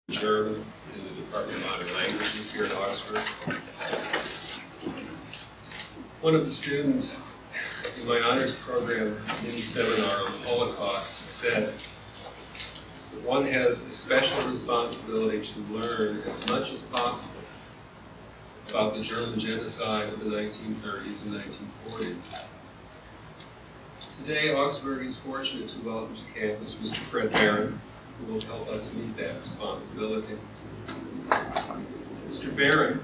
German in the Department of Modern Languages here at Augsburg. One of the students in my honors program mini seminar on the Holocaust said that one has a special responsibility to learn as much as possible about the German genocide of the 1930s and 1940s. Today, Augsburg is fortunate to welcome to campus Mr. Fred Barron, who will help us meet that responsibility. Mr. Barron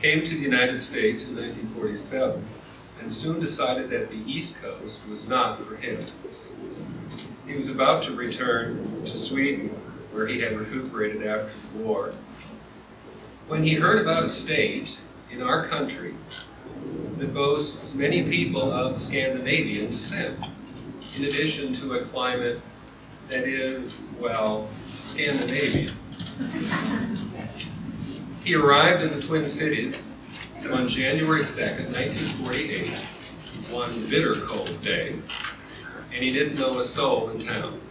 came to the United States in 1947 and soon decided that the East Coast was not for him. He was about to return to Sweden, where he had recuperated after the war, when he heard about a state in our country that boasts many people of Scandinavian descent, in addition to a climate that is, well, Scandinavian. He arrived in the Twin Cities on January 2nd, 1948, one bitter cold day, and he didn't know a soul in town.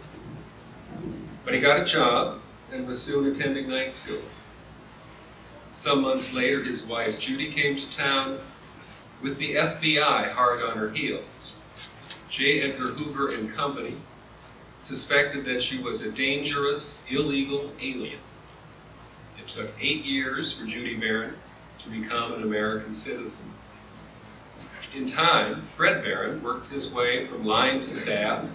But he got a job and was soon attending night school. Some months later, his wife Judy came to town with the FBI hard on her heels. J. Edgar Hoover and Company suspected that she was a dangerous, illegal alien. It took 8 years for Judy Barron to become an American citizen. In time, Fred Barron worked his way from line to staff.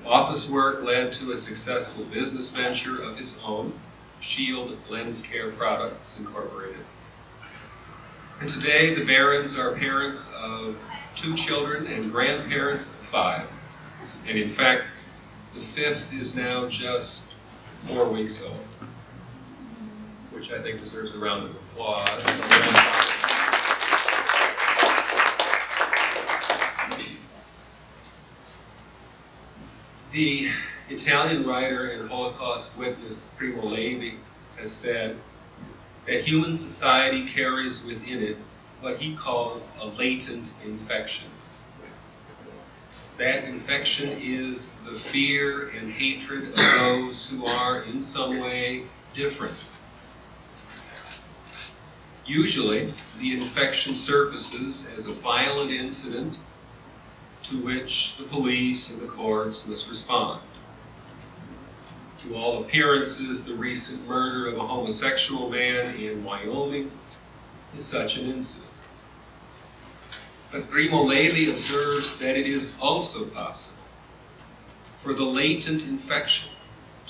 Office work led to a successful business venture of his own, Shield Lens Care Products Incorporated. And today, the Barrons are parents of 2 children and grandparents of 5. And in fact, the 5th is now just 4 weeks old, which I think deserves a round of applause. The Italian writer and Holocaust witness Primo Levi has said that human society carries within it what he calls a latent infection. That infection is the fear and hatred of those who are in some way different. Usually, the infection surfaces as a violent incident to which the police and the courts must respond. To all appearances, the recent murder of a homosexual man in Wyoming is such an incident. But Primo Levi observes that it is also possible for the latent infection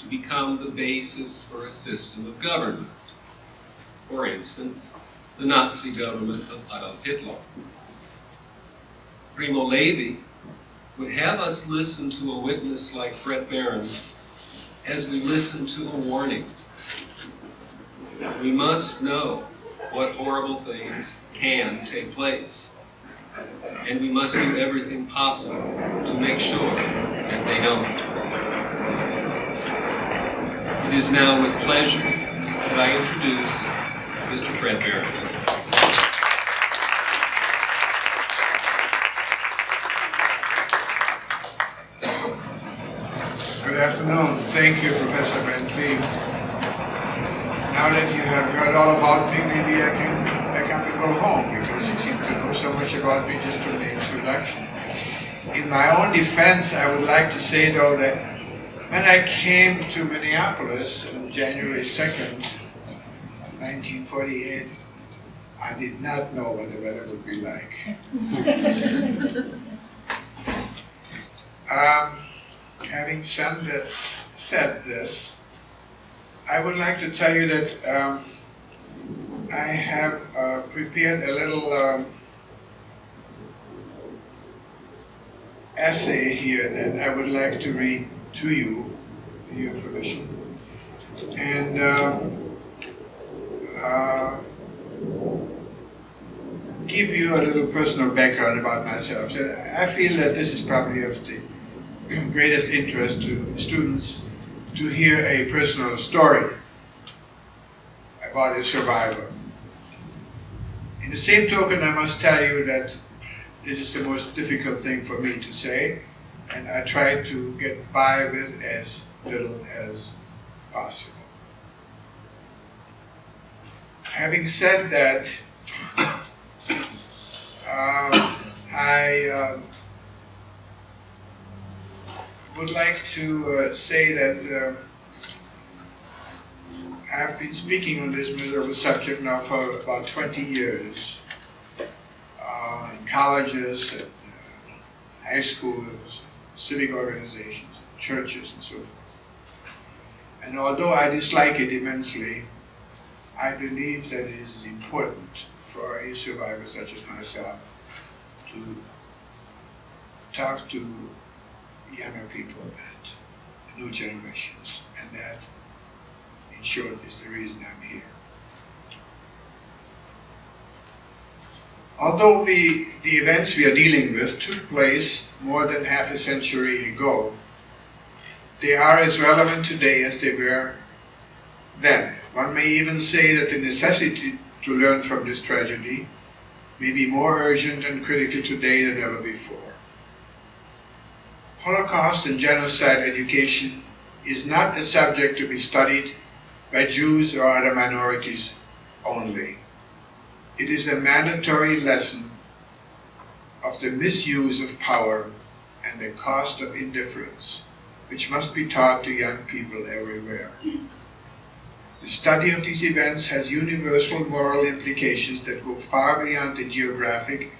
to become the basis for a system of government. For instance, the Nazi government of Adolf Hitler. Primo Levi would have us listen to a witness like Fred Barron as we listen to a warning. We must know what horrible things can take place, and we must do everything possible to make sure that they don't. It is now with pleasure that I introduce Mr. Fred Barron. Good afternoon. Thank you, Professor Bentley. Now that you have heard all about me, maybe I can go home, because you seem to know so much about me just from the introduction. In my own defense, I would like to say, though, that when I came to Minneapolis on January 2nd, 1948, I did not know what the weather would be like. Having said this, I would like to tell you that I have prepared a little essay here that I would like to read to you, with your permission, and give you a little personal background about myself. So I feel that this is probably of the greatest interest to students to hear a personal story about a survivor. In the same token, I must tell you that this is the most difficult thing for me to say, and I try to get by with as little as possible. Having said that, I would like to say that I've been speaking on this miserable subject now for about 20 years, in colleges, and, high schools, civic organizations, churches, and so forth. And although I dislike it immensely, I believe that it is important for a survivor such as myself to talk to younger people and new generations, and that, in short, is the reason I'm here. Although the events we are dealing with took place more than half a century ago, they are as relevant today as they were then. One may even say that the necessity to learn from this tragedy may be more urgent and critical today than ever before. Holocaust and genocide education is not a subject to be studied by Jews or other minorities only. It is a mandatory lesson of the misuse of power and the cost of indifference, which must be taught to young people everywhere. The study of these events has universal moral implications that go far beyond the geographic,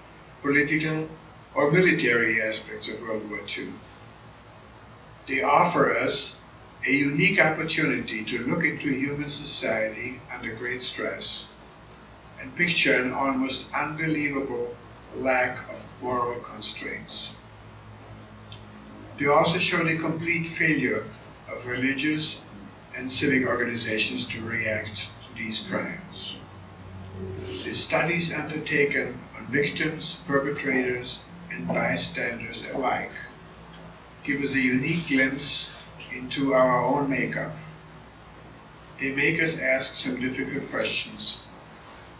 political, or military aspects of World War II. They offer us a unique opportunity to look into human society under great stress and picture an almost unbelievable lack of moral constraints. They also show the complete failure of religious and civic organizations to react to these crimes. The studies undertaken on victims, perpetrators, and bystanders alike give us a unique glimpse into our own makeup. They make us ask some difficult questions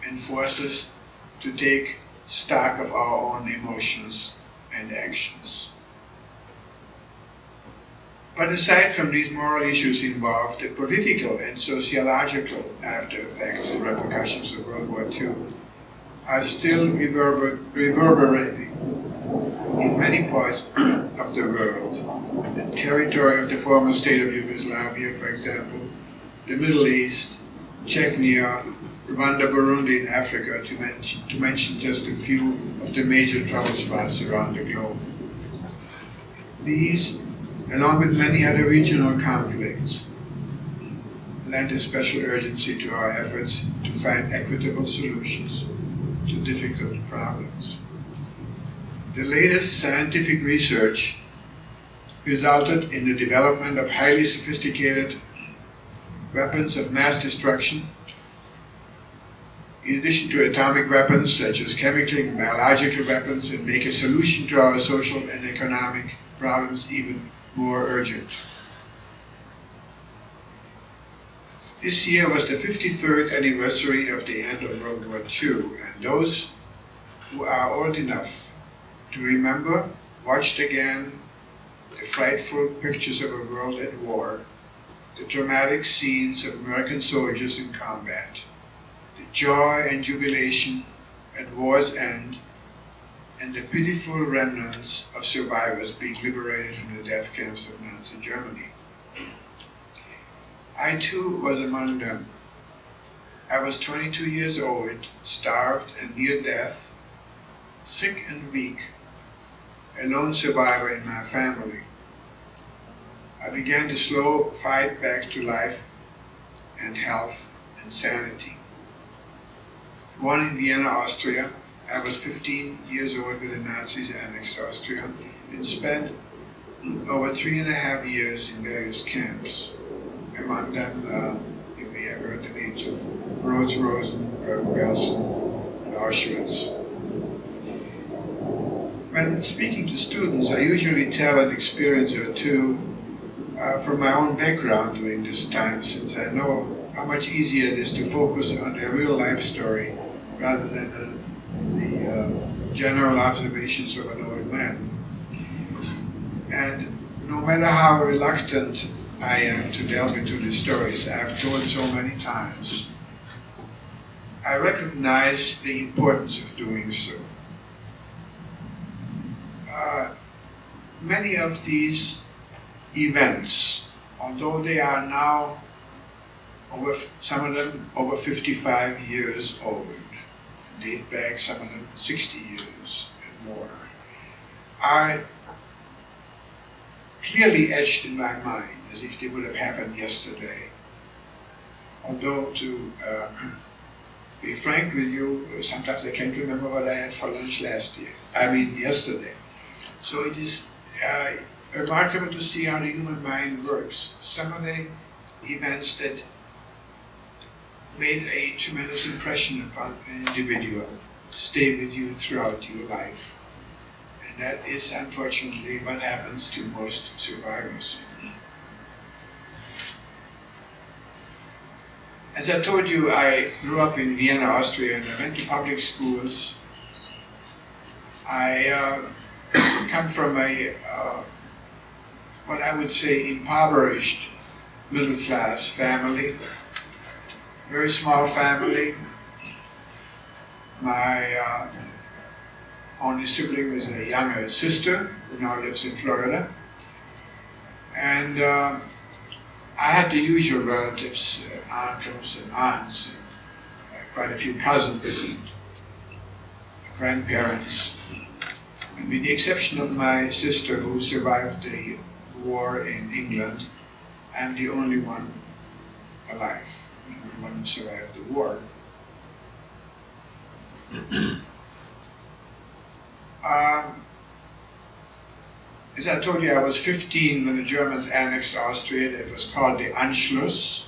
and force us to take stock of our own emotions and actions. But aside from these moral issues involved, the political and sociological after effects and repercussions of World War II are still reverberating in many parts of the world. The territory of the former state of Yugoslavia, for example, the Middle East, Chechnya, Rwanda, Burundi, and Africa, to mention just a few of the major trouble spots around the globe. These, along with many other regional conflicts, lend a special urgency to our efforts to find equitable solutions to difficult problems. The latest scientific research resulted in the development of highly sophisticated weapons of mass destruction, in addition to atomic weapons such as chemical and biological weapons, and make a solution to our social and economic problems even more urgent. This year was the 53rd anniversary of the end of World War II, and those who are old enough to remember watched again the frightful pictures of a world at war, the dramatic scenes of American soldiers in combat, the joy and jubilation at war's end, and the pitiful remnants of survivors being liberated from the death camps of Nazi Germany. I too was among them. I was 22 years old, starved and near death, sick and weak, a lone survivor in my family. I began the slow fight back to life and health and sanity. Born in Vienna, Austria, I was 15 years old when the Nazis annexed Austria and spent over 3.5 years in various camps. Among them, you may have heard the names of Rhodes, Rosenberg, Belsen, and Auschwitz. When speaking to students, I usually tell an experience or two from my own background during this time, since I know how much easier it is to focus on a real life story rather than the general observations of an old man. And no matter how reluctant I am to delve into the stories I've told so many times. I recognize the importance of doing so. Many of these events, although they are now some of them over 55 years old, date back some of them 60 years and more, are clearly etched in my mind as if they would have happened yesterday. Although to be frank with you, sometimes I can't remember what I had for lunch yesterday. So it is remarkable to see how the human mind works. Some of the events that made a tremendous impression upon an individual stay with you throughout your life. And that is unfortunately what happens to most survivors. As I told you, I grew up in Vienna, Austria, and I went to public schools. I come from a, what I would say, impoverished middle-class family. Very small family. My only sibling was a younger sister who now lives in Florida. And I had the usual relatives, uncles and aunts, and quite a few cousins, and grandparents. And with the exception of my sister who survived the war in England, I'm the only one alive. One who survived the war. As I told you, I was 15 when the Germans annexed Austria. It was called the Anschluss.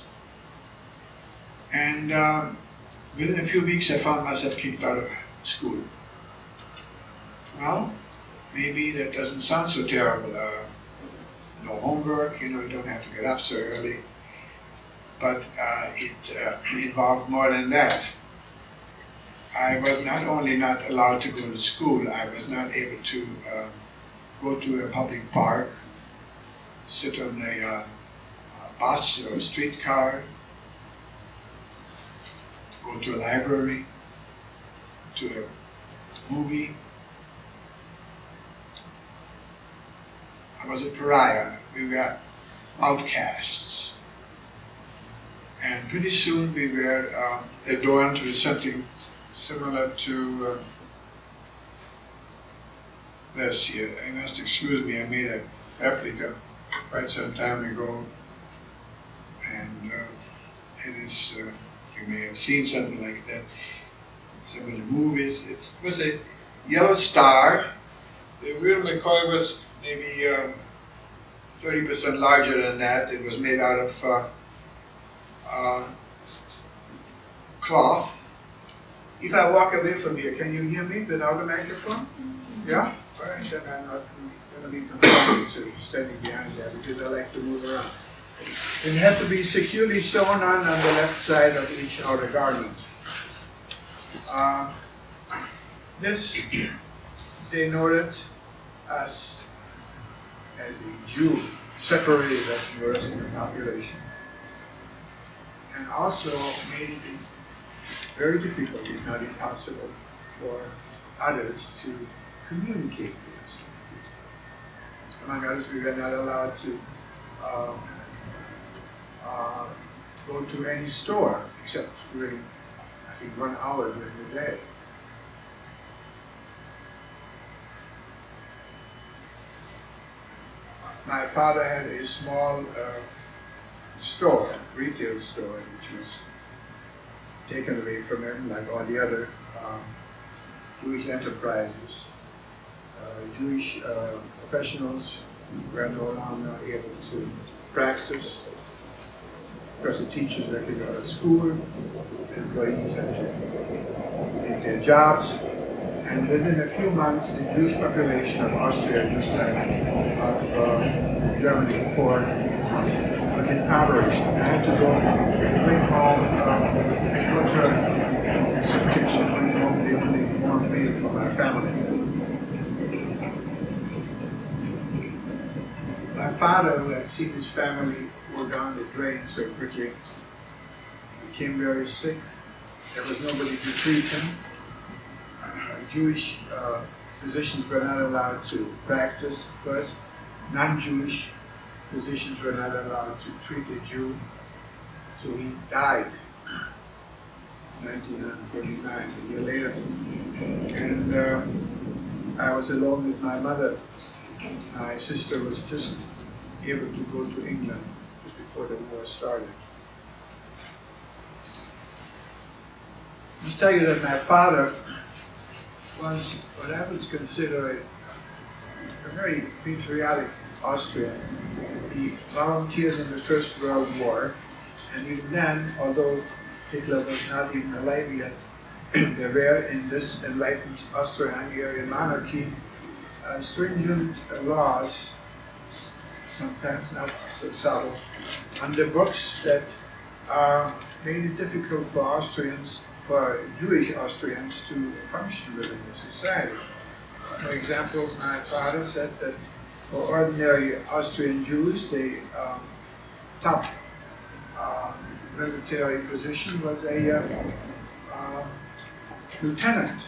And within a few weeks, I found myself kicked out of school. Well, maybe that doesn't sound so terrible. No homework, you don't have to get up so early. But it involved more than that. I was not only not allowed to go to school, I was not able to go to a public park, sit on a bus or a streetcar, go to a library, to a movie. I was a pariah. We were outcasts. And pretty soon we were adorned with something similar to this here. You must excuse me, I made a replica quite some time ago. And it is, you may have seen something like that. Some of the movies. It was a yellow star. The real McCoy was maybe 30% larger than that. It was made out of cloth. If I walk away from here, can you hear me without a microphone? Yeah? All right, then I'm not going to be confined to standing behind there because I like to move around. It had to be securely sewn on the left side of each outer garment. This denoted us as a Jew, separated us from the rest of the population. And also made it very difficult, if not impossible, for others to communicate with us. Among others, we were not allowed to go to any store except during, I think, 1 hour during the day. My father had a small store, retail store, which was taken away from him, like all the other Jewish enterprises. Jewish professionals were no longer able to practice because the teachers were kicked out of school, employees had to take their jobs, and within a few months, the Jewish population of Austria, just like of Germany before, was impoverished. I had to go bring home agricultural soup kitchen, bring home the only warm meal for my family. My father, who had seen his family go down the drain so quickly. He became very sick. There was nobody to treat him. Jewish physicians were not allowed to practice, but non-Jewish physicians were not allowed to treat a Jew. So he died in 1949, a year later. And I was alone with my mother. My sister was just able to go to England just before the war started. I'll tell you that my father was what I would consider a very patriotic Austrian. He volunteered in the First World War, and even then, although Hitler was not even alive yet, there were in this enlightened Austro-Hungarian monarchy stringent laws, sometimes not so subtle, on the books that made it difficult for Austrians, for Jewish Austrians to function within the society. For example, my father said that for ordinary Austrian Jews, the top military position was a lieutenant.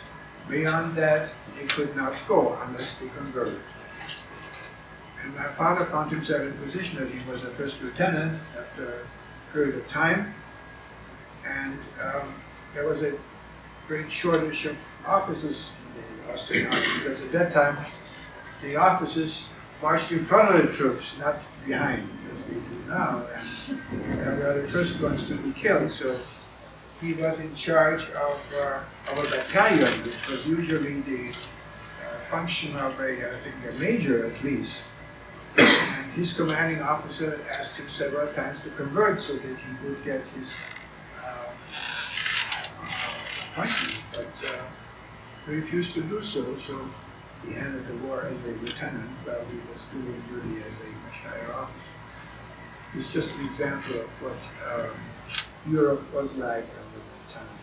Beyond that, they could not go unless they converted. And my father found himself in a position that he was a first lieutenant after a period of time, and there was a great shortage of officers in the Austrian army, because at that time the officers marched in front of the troops, not behind, as we do now, and they were the first ones to be killed. So he was in charge of a battalion, which was usually the function of I think a major at least. And his commanding officer asked him several times to convert so that he would get his appointment, but he refused to do so, so he ended the war as a lieutenant while he was doing duty as a much higher officer. It's just an example of what Europe was like at the time,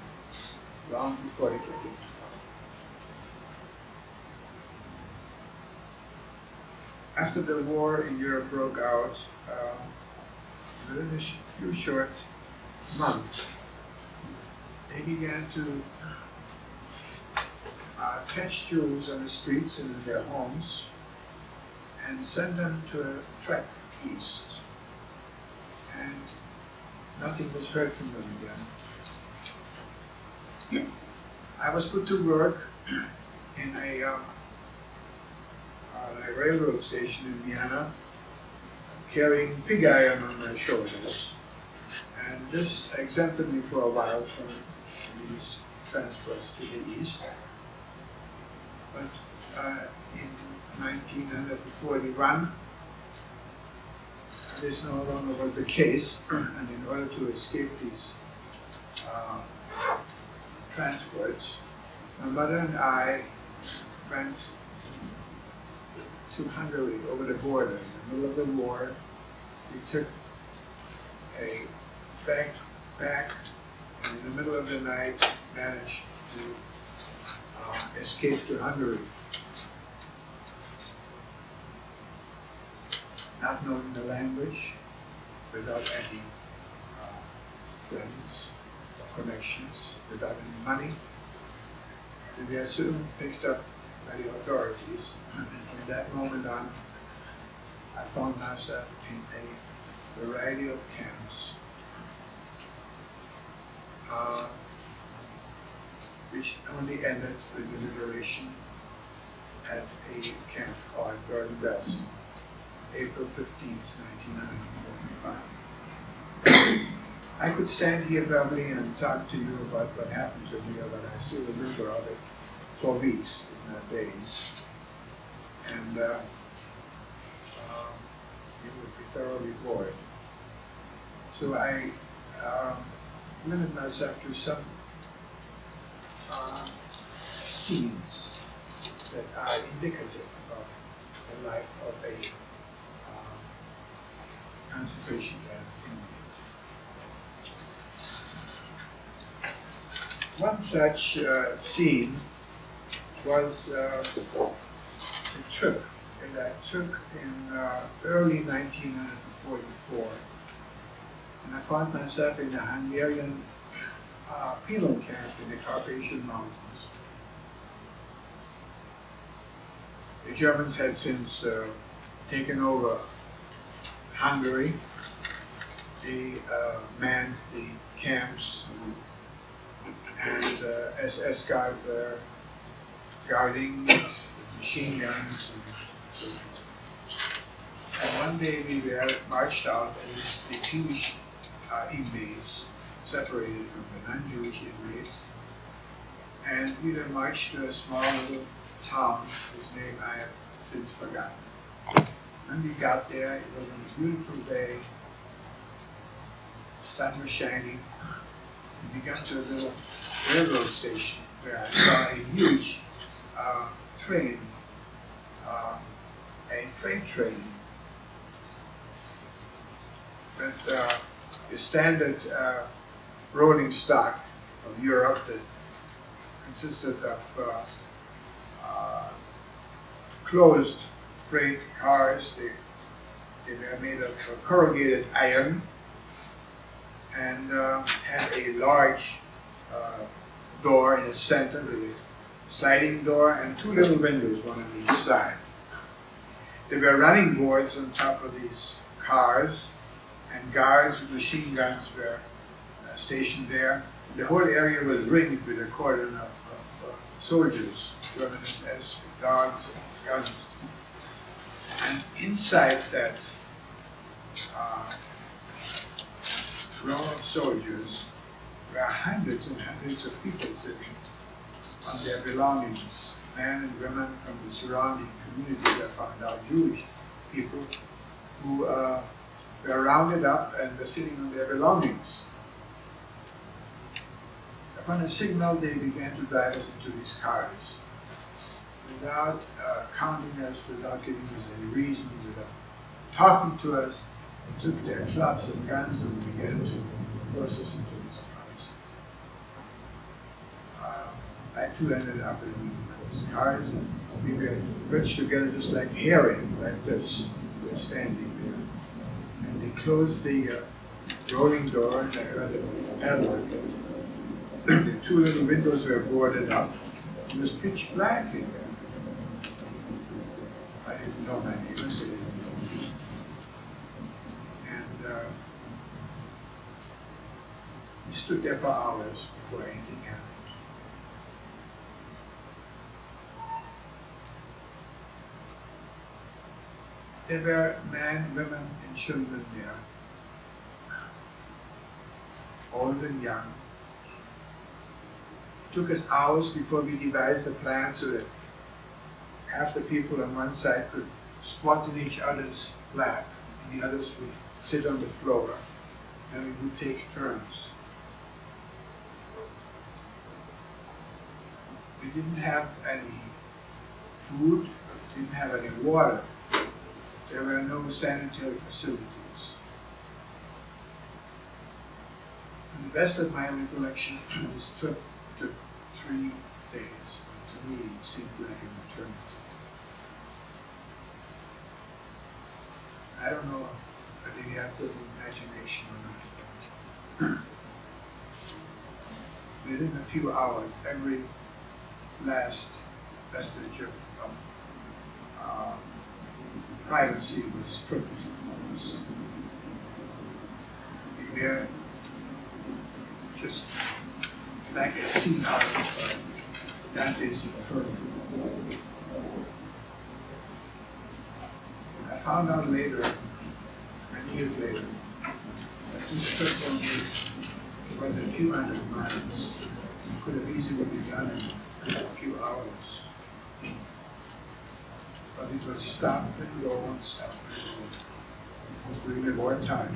long before Hitler came to power. After the war in Europe broke out, within a few short months, they began to catch Jews on the streets and in their homes and send them to a trek east. And nothing was heard from them again. I was put to work in a railroad station in Vienna, carrying pig iron on my shoulders. And this exempted me for a while from these transports to the east. But in 1941, this no longer was the case, and in order to escape these transports, my mother and I went to Hungary over the border. In the middle of the war, we took a backpack, and in the middle of the night managed to escape to Hungary. Not knowing the language, without any friends or connections, without any money. And we were soon picked up by the authorities. And from that moment on, I found myself in a variety of camps, which only ended with the liberation at a camp called Bergen-Belsen, April 15th, 1945. I could stand here probably and talk to you about what happened to me, but I still remember of it for weeks, if not days. And you would be thoroughly bored. So I limited myself to some scenes that are indicative of the life of a concentration camp inmate. One such scene was a trip that I took in early 1944 And I found myself in a Hungarian penal camp in the Carpathian Mountains. The Germans had since taken over Hungary. They manned the camps, and SS guards were guarding it with machine guns. And one day we were marched out as the Jewish inmates, separated from the non-Jewish inmates, and we were marched to a small little town whose name I have since forgotten. When we got there, it was on a beautiful day, the sun was shining, and we got to a little railroad station where I saw a huge train, a freight train with the standard rolling stock of Europe that consisted of closed freight cars. They were made of corrugated iron and had a large door in the center, the sliding door, and two little windows, one on each side. There were running boards on top of these cars, and guards with machine guns were stationed there. The whole area was ringed with a cordon of soldiers, German SS, with dogs and guns. And inside that row of soldiers were hundreds and hundreds of people sitting on their belongings, men and women from the surrounding community. I found out Jewish people who were rounded up and were sitting on their belongings. Upon a signal, they began to drive us into these cars without counting us, without giving us any reason, without talking to us. They took their clubs and guns and began to force us into these cars. I too ended up in those cars, and we were wedged together just like herring, like this. We were standing there. And they closed the rolling door, and I heard a padlock. The two little windows were boarded up. It was pitch black in there. I didn't know my neighbors, they didn't know me. And we stood there for hours before anything happened. There were men, women, and children there, old and young. It took us hours before we devised a plan so that half the people on one side could squat in each other's lap, and the others would sit on the floor, and we would take turns. We didn't have any food, we didn't have any water. There were no sanitary facilities. And the rest of my recollection this trip took 3 days. To me, it seemed like an eternity. I don't know whether you have the imagination or not. Within a few hours, every last vestige of privacy was stripped from us. We were just like a scene out of Dante's Inferno. I found out later, many years later, that this trip only was a few hundred miles. It could have easily been done in a few hours. But it was stop and go and stop and go. It was during the wartime.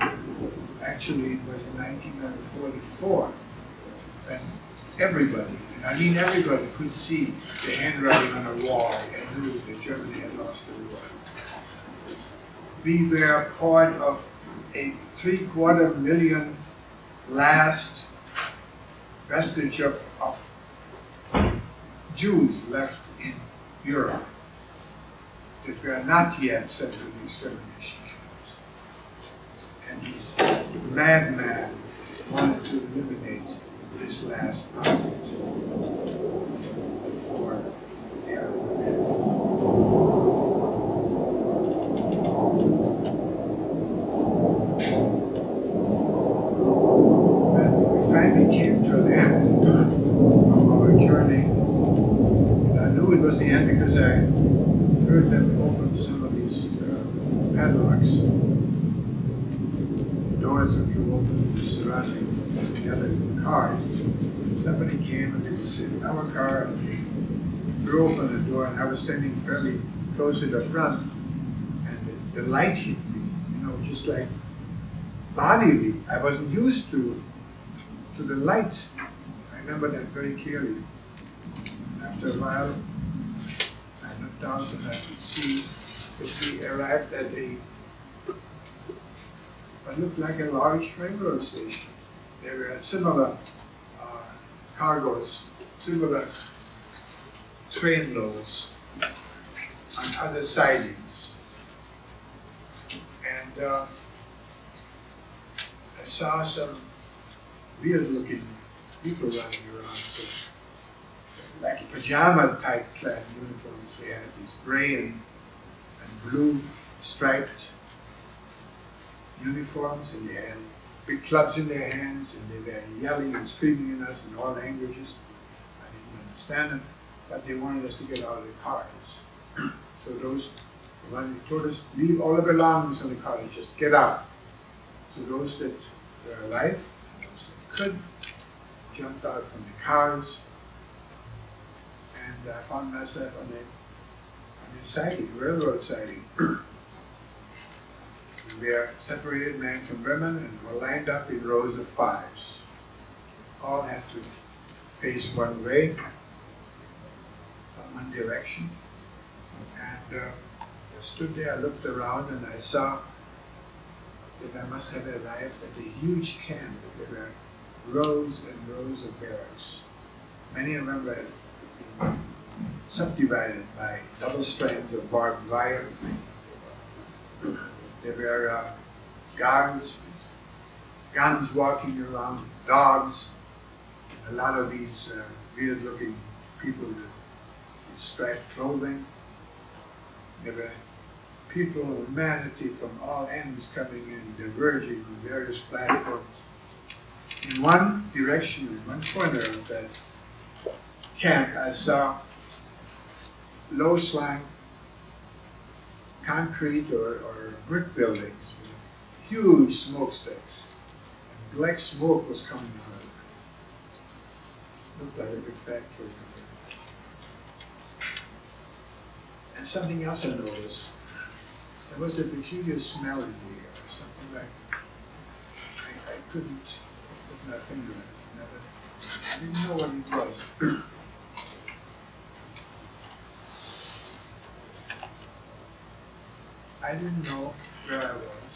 Actually, it was in 1944 when everybody, and I mean everybody, could see the handwriting on the wall and knew that Germany had lost the war. We were part of a 750,000 last vestige of Jews left in Europe that were not yet sent to the extermination camps. And these madman wanted to eliminate this last object before the other one. When we finally came to an end of our journey, and I knew it was the end because I heard them open some of these padlocks. Doors that flew open surrounding the other cars. Somebody came and they sit in our car and they threw open the door, and I was standing fairly close to the front, and the light hit me, just like bodily. I wasn't used to the light. I remember that very clearly. After a while, I looked out and I could see that we arrived at what looked like a large railroad station. There were similar cargoes, similar train loads on other sidings. And I saw some weird-looking people running around, so like pajama-type clad uniforms. They had these gray and blue striped uniforms, and they had big clubs in their hands, and they were yelling and screaming at us in all languages. I didn't understand them, but they wanted us to get out of the cars. So those, when they told us, leave all the belongings in the car, just get out. So those that were alive, and those that could, jumped out from the cars, and I found myself on the siding, railroad siding. We were separated, men from women, and were lined up in rows of fives. All had to face one way, one direction. And I stood there, I looked around, and I saw that I must have arrived at a huge camp. There were rows and rows of barracks. Many of them were subdivided by double strands of barbed wire. There were guards, guns walking around, dogs, a lot of these weird-looking people with striped clothing. There were people of humanity from all ends coming in, diverging on various platforms. In one direction, in one corner of that camp, I saw low-slung concrete or brick buildings with huge smokestacks. And black smoke was coming out of it. Looked like a big factory. And something else I noticed. There was a peculiar smell in the air, something like I couldn't put my finger on it. I didn't know what it was. I didn't know where I was.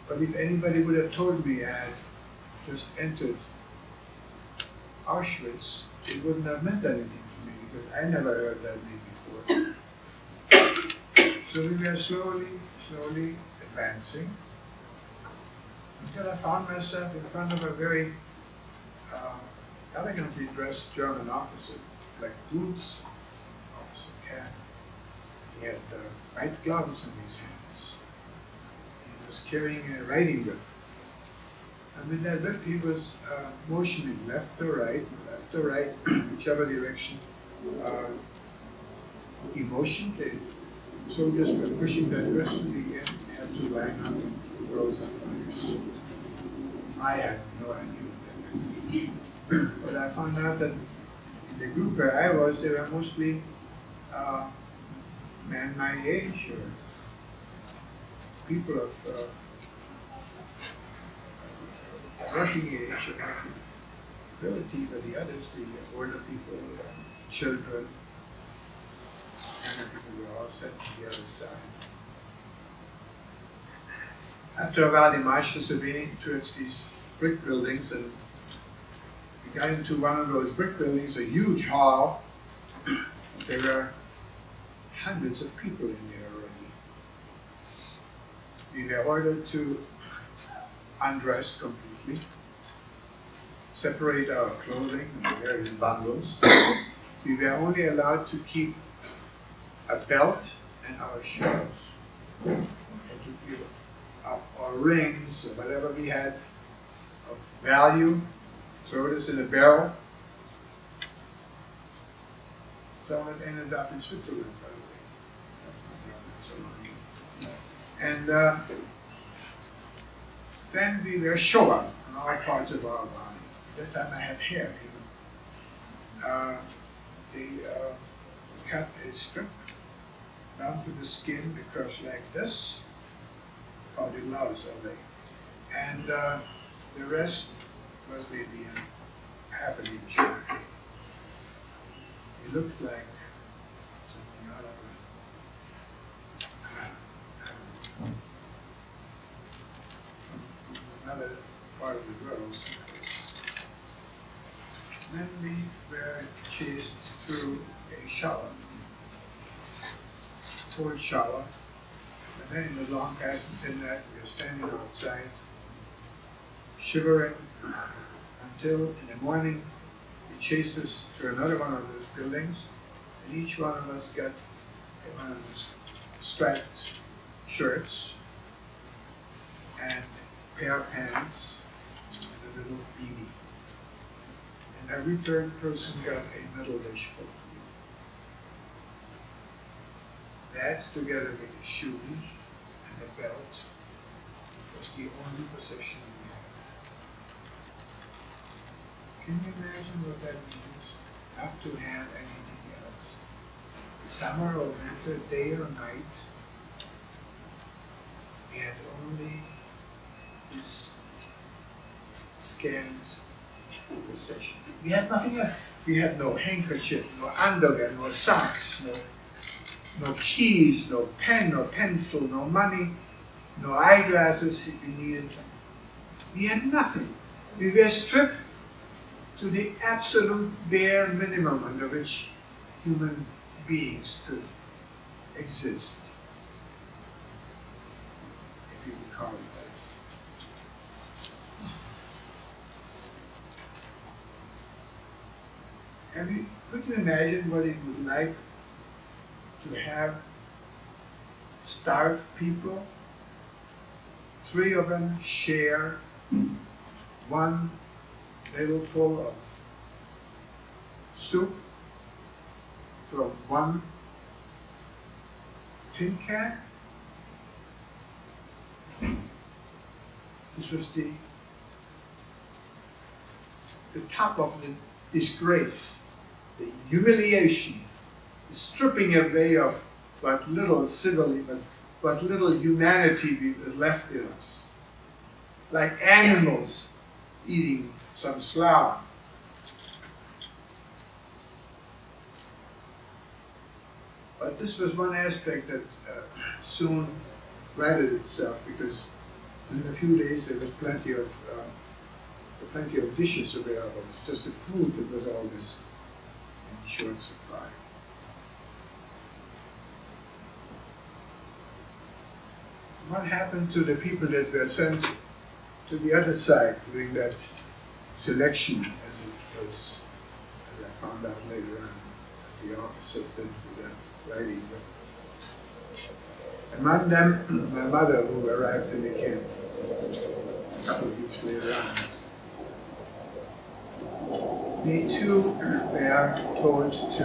But if anybody would have told me I had just entered Auschwitz, it wouldn't have meant anything to me because I never heard that name before. So we were slowly advancing until I found myself in front of a very elegantly dressed German officer, like boots, officer cap. He had white gloves in his hands. He was carrying a riding whip. And with that whip he was motioning left to right, whichever direction he motioned. The soldiers were pushing that aggressively and had to line up in rows of fires. I had no idea what that meant. But I found out that in the group where I was, they were mostly men my age or people of working age or ability, but the others, the older people, children, younger people were all set to the other side. After a while, they marched us away towards these brick buildings, and we got into one of those brick buildings, a huge hall. There were hundreds of people in there already. We were ordered to undressed completely, separate our clothing into various bundles. We were only allowed to keep a belt and our shoes, and to give up our rings or whatever we had of value, throw this in a barrel. So it ended up in Switzerland, by the way. And then we were shorn on all parts of our body. At that time I had hair, They cut a strip down to the skin across like this, called the louse of it. And the rest was maybe half an inch. It looked like something out of another part of the world. Then we were chased through a shower, cold shower, and then in the long passage in that we were standing outside, shivering, until in the morning he chased us to another one of those buildings, and each one of us got one of those striped shirts and a pair of pants and a little beanie. And every third person got a metal dish full of food. That, together with the shoes and the belt, was the only possession we had. Can you imagine what that means? Not to have anything else. Summer or winter, day or night, we had only this scant possession. We had nothing else. We had no handkerchief, no underwear, no socks, no keys, no pen, no pencil, no money, no eyeglasses if we needed them. We had nothing. We were stripped to the absolute bare minimum under which human beings could exist, if you would call it that. Could you imagine what it would like to have starved people? 3 of them share one little bowl of soup from one tin can. This was the top of the disgrace, the humiliation, the stripping away of what little civility, but what little humanity was left in us. Like animals eating some slough. But this was one aspect that soon righted itself, because in a few days there was plenty of dishes available. It's just the food that was always in short supply. What happened to the people that were sent to the other side during that selection, as it was, as I found out later on at the office of the lady? Among them, my mother, who arrived in the camp a couple of weeks later on. They too were told to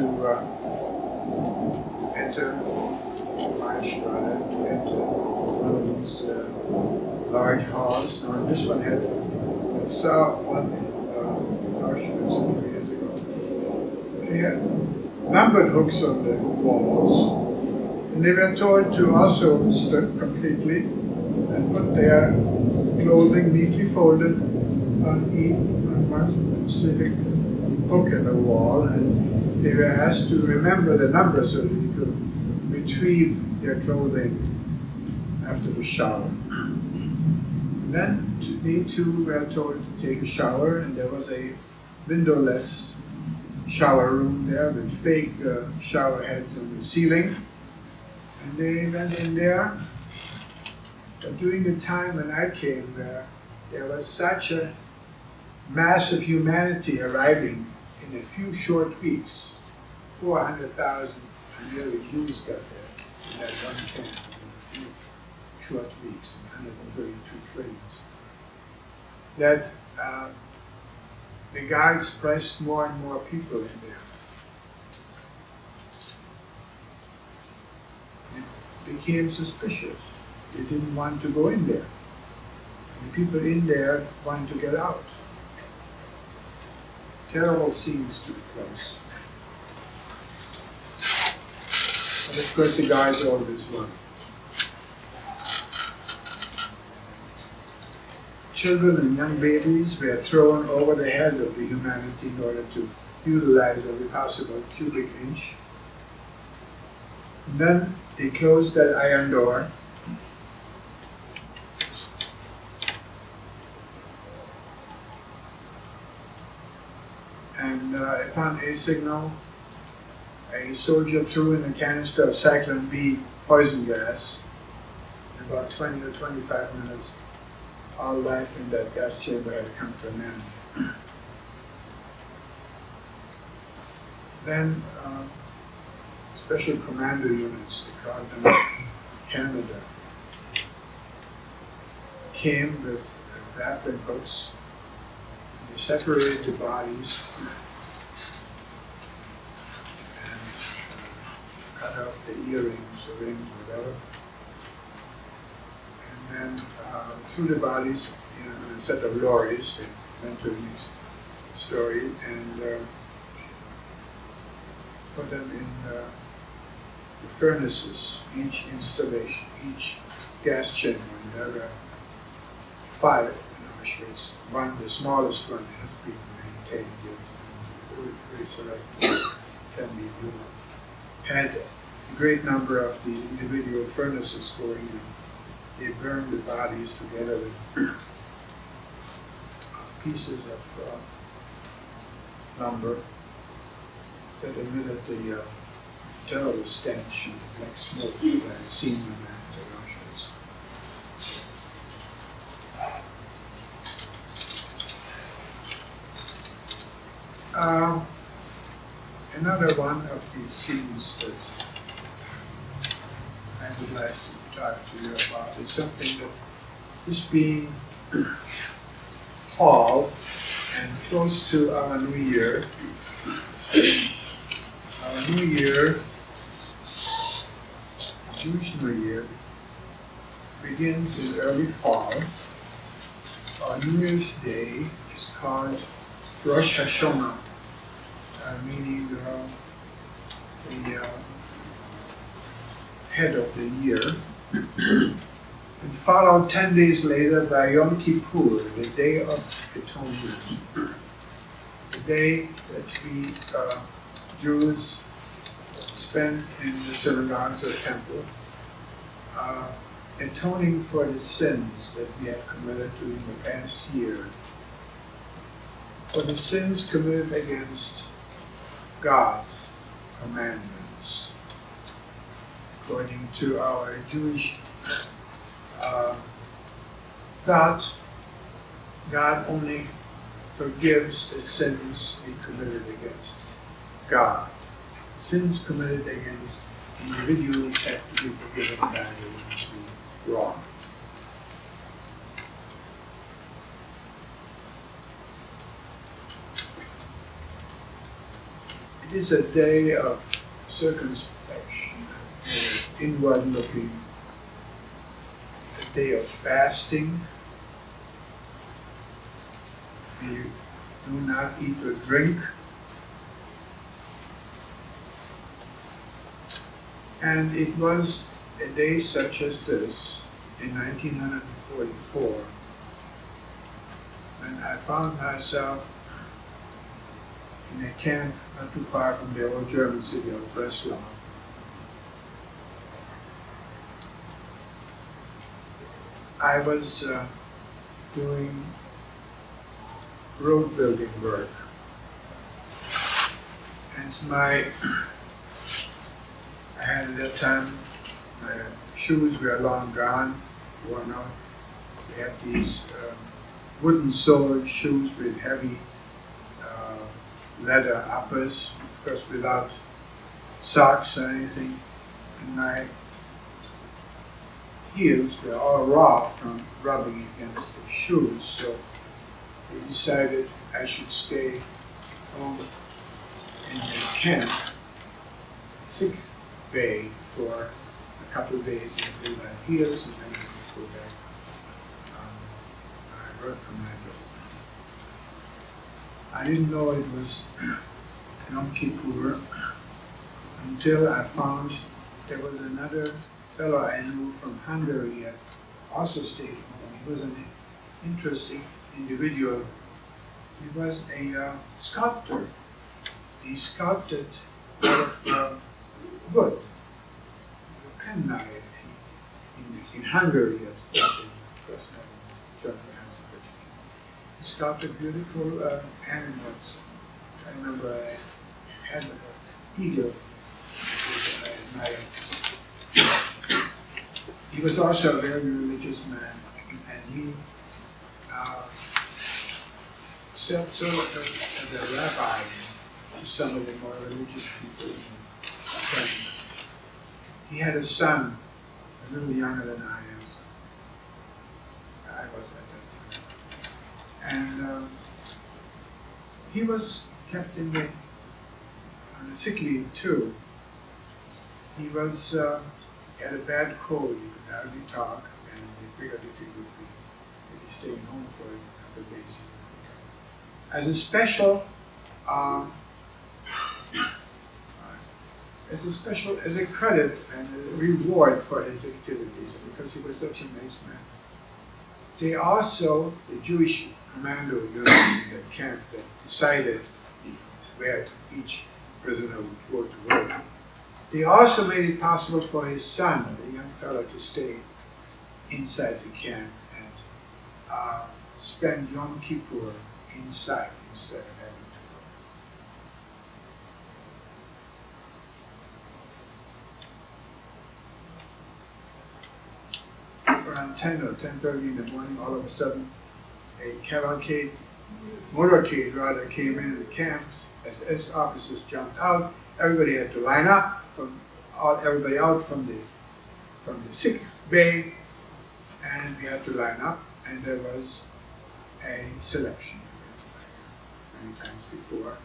enter, to enter one of these large halls. Now, this one I saw one in Augsburg some 3 years ago. They had numbered hooks on the walls, and they were told to also strip completely and put their clothing neatly folded on one specific hook in the wall, and they were asked to remember the number so that you could retrieve their clothing after the shower. And then they too were told to take a shower, and there was a windowless shower room there with fake shower heads on the ceiling. And they went in there. But during the time when I came there, there was such a mass of humanity arriving in a few short weeks. 400,000 nearly Jews got there in that one camp in a few short weeks and 132 trains. That the guards pressed more and more people in there. It became suspicious. They didn't want to go in there. And the people in there wanted to get out. Terrible scenes took place. And of course the guards always won. Children and young babies were thrown over the head of the humanity in order to utilize every possible cubic inch. And then they closed that iron door. And upon a signal, a soldier threw in a canister of cyclone B poison gas. In about 20 or 25 minutes, all life in that gas chamber had come to an end. Then special commando units, they called them Canada, came with grappling hooks. They separated the bodies and cut off the earrings or rings, whatever. And then threw the bodies in a set of lorries. They went to the next story and put them in the furnaces, each installation, each gas chamber. And there were 5 in Auschwitz. One, the smallest one, has been maintained yet. Very select can be more. Had a great number of the individual furnaces going in. They burned the bodies together with pieces of lumber that emitted the terrible stench and the black smoke that I had seen when I entered Auschwitz. Another one of these scenes that I would like to talk to you about is something that is being fall and close to our New Year. Our New Year, Jewish New Year, begins in early fall. Our New Year's Day is called Rosh Hashanah, meaning the head of the year, and followed 10 days later by Yom Kippur, the Day of Atonement, the day that we Jews spend in the synagogues or temple, atoning for the sins that we have committed during the past year, for the sins committed against God's commandments. According to our Jewish thought, God only forgives the sins we committed against God. Sins committed against individuals have to be forgiven by the ones we wrong. It is a day of circumspection, inward looking, a day of fasting. We do not eat or drink. And it was a day such as this in 1944 when I found myself in a camp not too far from the old German city of Breslau. I was doing road building work, and I had at that time, my shoes were long gone, worn out. They had these wooden soled shoes with heavy leather uppers, of course without socks or anything. And my heels were all raw from rubbing against the shoes, so they decided I should stay home in the camp, sick bay, for a couple of days until my heals, and then I could go back. I worked for my I didn't know it was Yom Kippur until I found there was another fellow I knew from Hungary that also stayed home. He was an interesting individual. He was a sculptor. He sculpted out of wood, a penknife. In Hungary, he sculpted beautiful animals. I remember I had an eagle. He was also a very religious man, and he served sort of as a rabbi to some of the more religious people in Canada. He had a son, a little younger than I was at that time. And he was kept on a sick leave too. He was had a bad cold. He could hardly talk, and they figured if he would be maybe staying home for a couple of days, he would recover. As as a credit and a reward for his activities, because he was such a nice man. They also, the Jewish commando unit in the camp that decided where each prisoner would go to work, they also made it possible for his son, the young fellow, to stay inside the camp and spend Yom Kippur inside instead of having to go. Around 10 or 10:30 in the morning, all of a sudden, a motorcade rather, came into the camp. SS officers jumped out. Everybody had to line up. Everybody out from the sick bay, and we had to line up. And there was a selection, many times before.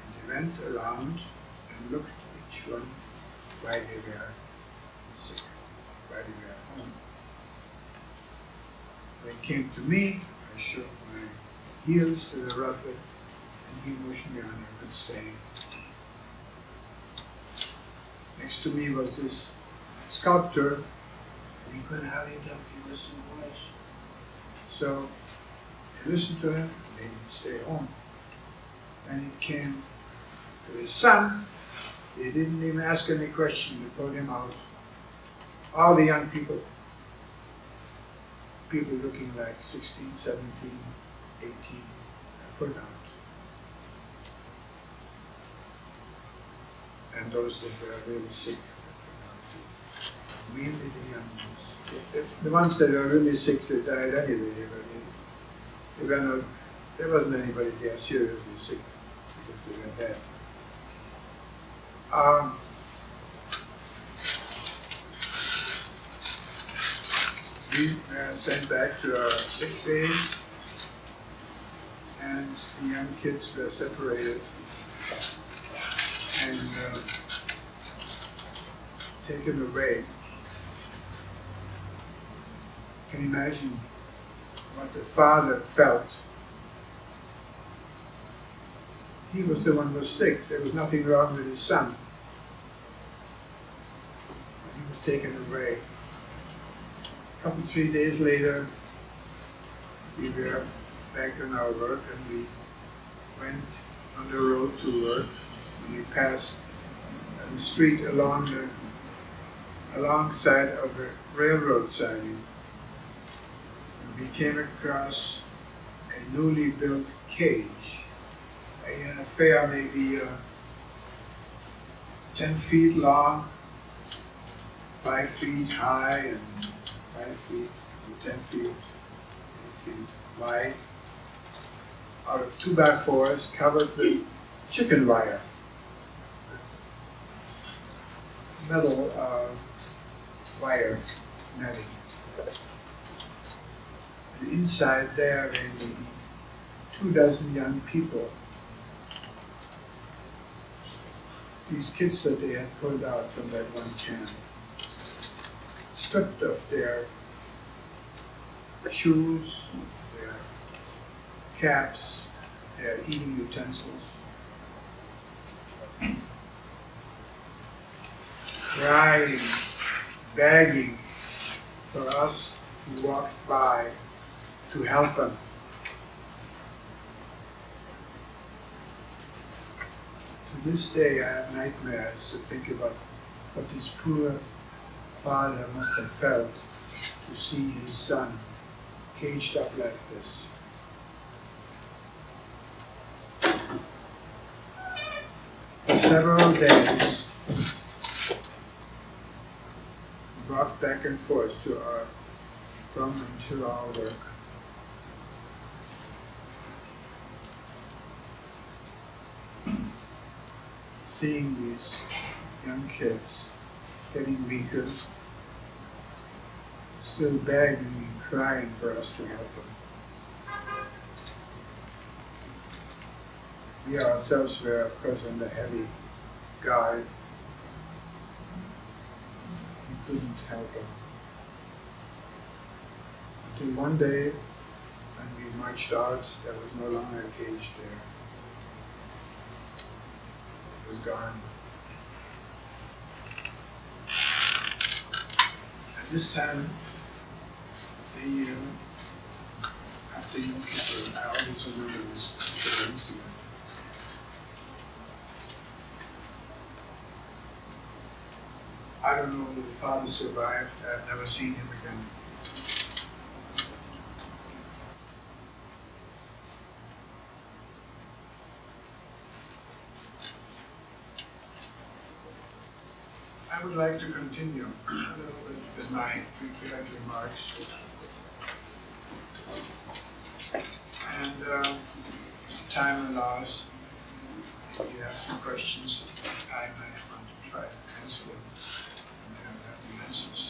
And they went around and looked at each one why they were sick, why they were at home. When they came to me, I showed my heels to the rubber, and he motioned me on I could stay. Next to me was this sculptor, and he couldn't hurry it up, he was so much. So I listened to him, and made him stay home. And it came to his son. They didn't even ask any questions, they pulled him out. All the young people looking like 16, 17, 18, put out. And those that were really sick, mainly the young ones. The ones that were really sick, they died anyway. There wasn't anybody there seriously sick because they were dead. We were sent back to our sick days, and the young kids were separated and taken away. Can you imagine what the father felt? He was the one who was sick. There was nothing wrong with his son. He was taken away. A couple, 3 days later, we were back on our work, and we went on the road to work. And we passed the street alongside of the railroad siding. And we came across a newly built cage, a fair maybe 10 feet long, 5 feet high, and 5 feet, 10 feet, 8 feet wide. inside out of 2x4s covered with chicken wire, metal wire netting. And inside there may be 24 young people. These kids that they had pulled out from that one camp, stripped of their shoes, their caps, their eating utensils, crying, begging for us who walked by to help them. To this day, I have nightmares to think about what this poor father must have felt to see his son caged up like this. For several days, we walked back and forth from and to our work. Seeing these young kids getting weaker, still begging and crying for us to help them. We ourselves were, of course, under heavy guard. We couldn't help them. Until one day, when we marched out, there was no longer a cage there. It was gone. At this time, after Yom Kippur, I always remember this incident. I don't know if the father survived. I've never seen him again. I would like to continue a little bit with my prepared remarks. And time allows, if you have some questions, I might want to try to answer them. And I have the answers.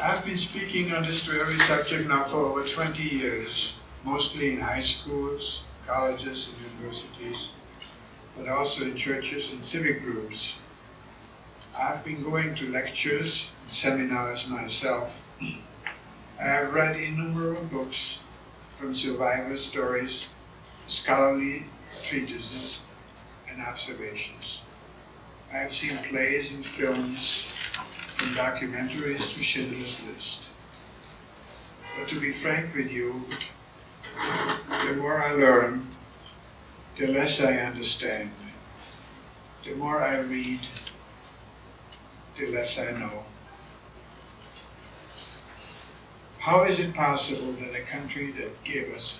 I've been speaking on this very subject now for over 20 years, mostly in high schools, colleges, and universities, but also in churches and civic groups. I've been going to lectures and seminars myself. I have read innumerable books, from survivor stories, scholarly treatises, and observations. I have seen plays and films, from documentaries to Schindler's List. But to be frank with you, the more I learn, the less I understand. The more I read, the less I know. How is it possible that a country that gave us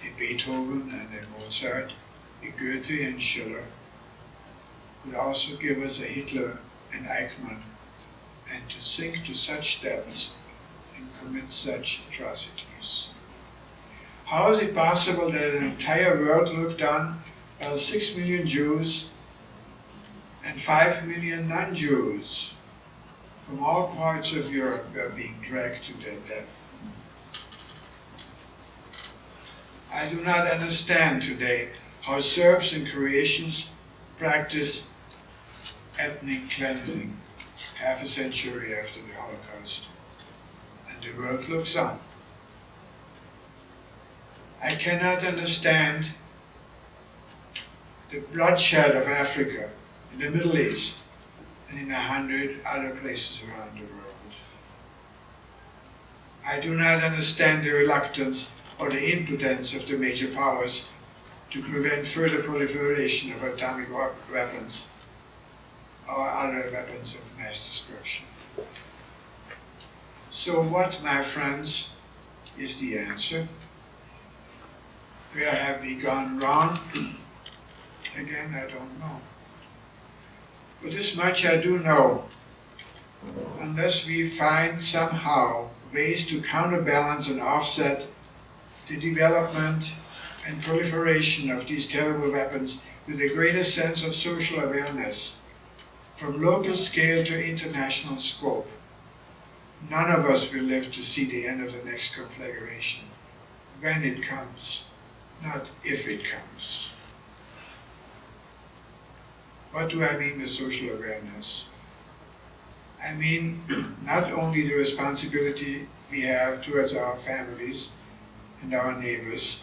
a Beethoven and a Mozart, a Goethe and Schiller, could also give us a Hitler and Eichmann, and to sink to such depths and commit such atrocities? How is it possible that an entire world looked on while 6 million Jews and 5 million non-Jews from all parts of Europe were being dragged to their death? I do not understand today how Serbs and Croatians practice ethnic cleansing half a century after the Holocaust, and the world looks on. I cannot understand the bloodshed of Africa, in the Middle East, and in 100 other places around the world. I do not understand the reluctance or the impotence of the major powers to prevent further proliferation of atomic weapons or other weapons of mass destruction. So what, my friends, is the answer? Where have we gone wrong? Again, I don't know. But this much I do know. Unless we find somehow ways to counterbalance and offset the development and proliferation of these terrible weapons with a greater sense of social awareness, from local scale to international scope, none of us will live to see the end of the next conflagration, when it comes, not if it comes. What do I mean with social awareness? I mean not only the responsibility we have towards our families and our neighbors,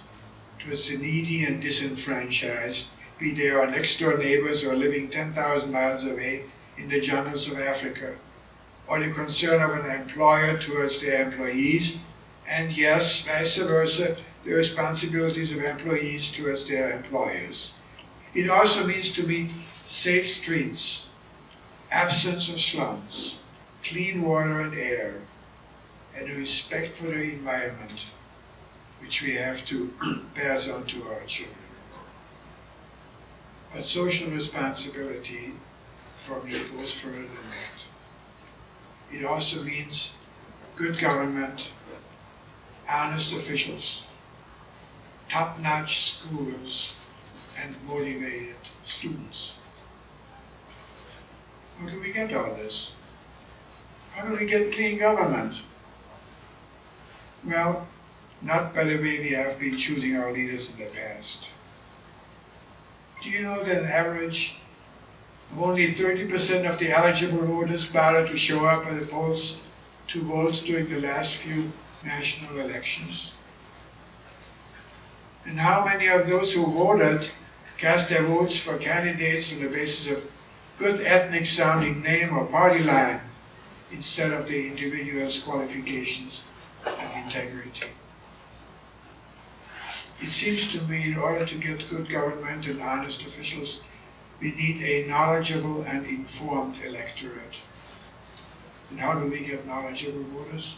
towards the needy and disenfranchised, be they our next-door neighbors or living 10,000 miles away in the jungles of Africa, or the concern of an employer towards their employees, and yes, vice versa, the responsibilities of employees towards their employers. It also means to me safe streets, absence of slums, clean water and air, and a respect for the environment, which we have to pass on to our children. But social responsibility probably goes further than that. It also means good government, honest officials, top-notch schools, and motivated students. How do we get all this? How do we get clean government? Well, not by the way we have been choosing our leaders in the past. Do you know that an average of only 30% of the eligible voters bothered to show up at the polls to vote during the last few national elections? And how many of those who voted cast their votes for candidates on the basis of good ethnic sounding name or party line instead of the individual's qualifications and integrity? It seems to me in order to get good government and honest officials, we need a knowledgeable and informed electorate. And how do we get knowledgeable voters?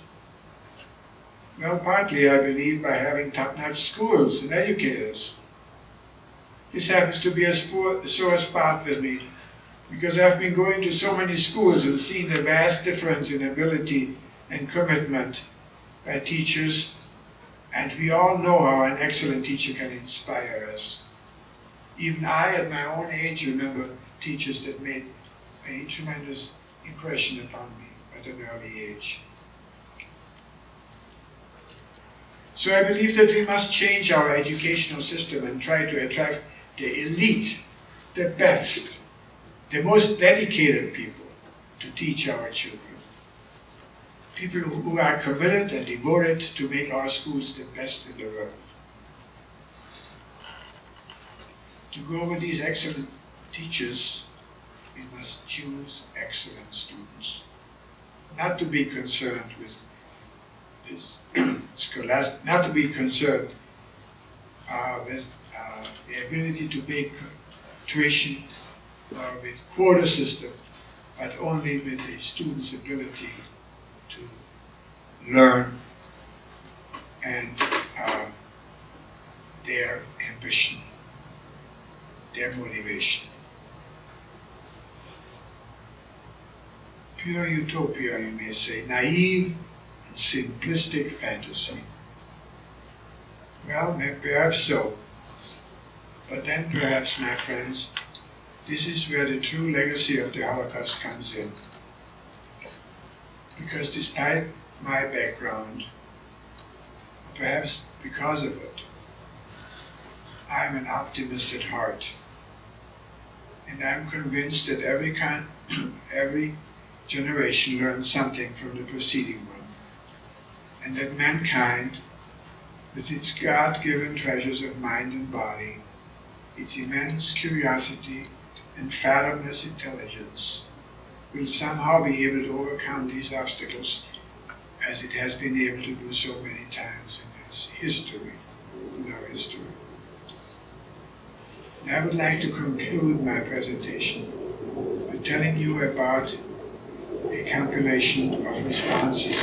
Well, partly, I believe, by having top-notch schools and educators. This happens to be a sore spot with me, because I've been going to so many schools and seen the vast difference in ability and commitment by teachers, and we all know how an excellent teacher can inspire us. Even I, at my own age, remember teachers that made a tremendous impression upon me at an early age. So I believe that we must change our educational system and try to attract the elite, the best, the most dedicated people to teach our children. People who are committed and devoted to make our schools the best in the world. To go with these excellent teachers, we must choose excellent students. Not to be concerned with this not to be concerned with the ability to pay tuition or with quota system, but only with the student's ability to learn and their ambition, their motivation. Pure utopia, you may say, naive and simplistic fantasy. Well, perhaps so. But then perhaps, my friends, this is where the true legacy of the Holocaust comes in. Because despite my background, perhaps because of it, I'm an optimist at heart. And I'm convinced that every generation learns something from the preceding one. And that mankind, with its God-given treasures of mind and body, its immense curiosity and fathomless intelligence, will somehow be able to overcome these obstacles as it has been able to do so many times in its history, in our history. And I would like to conclude my presentation by telling you about a compilation of responses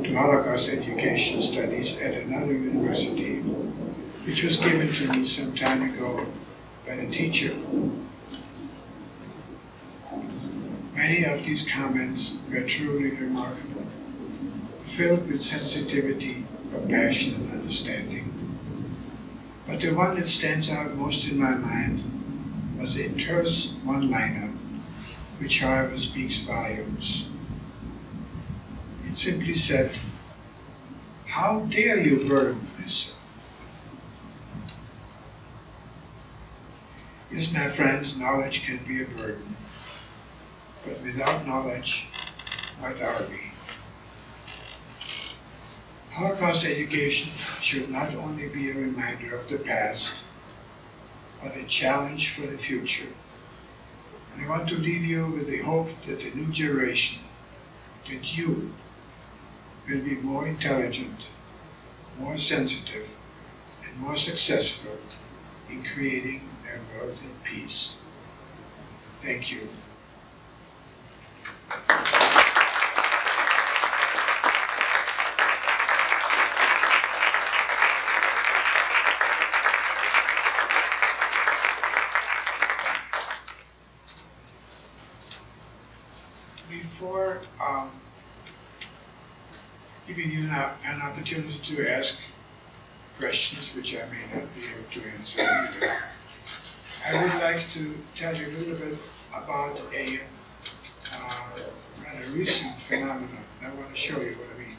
to Holocaust education studies at another university, which was given to me some time ago by the teacher. Many of these comments were truly remarkable, filled with sensitivity, compassion, and understanding. But the one that stands out most in my mind was a terse one-liner, which however speaks volumes. It simply said, "How dare you burden this?" Yes, my friends, knowledge can be a burden, but without knowledge, what are we? Holocaust education should not only be a reminder of the past, but a challenge for the future. And I want to leave you with the hope that the new generation, that you, will be more intelligent, more sensitive, and more successful in creating a world in peace. Thank you. Before giving you an opportunity to ask questions, which I may not be able to answer either, I would like to tell you a little bit about a rather recent phenomenon. I want to show you what I mean.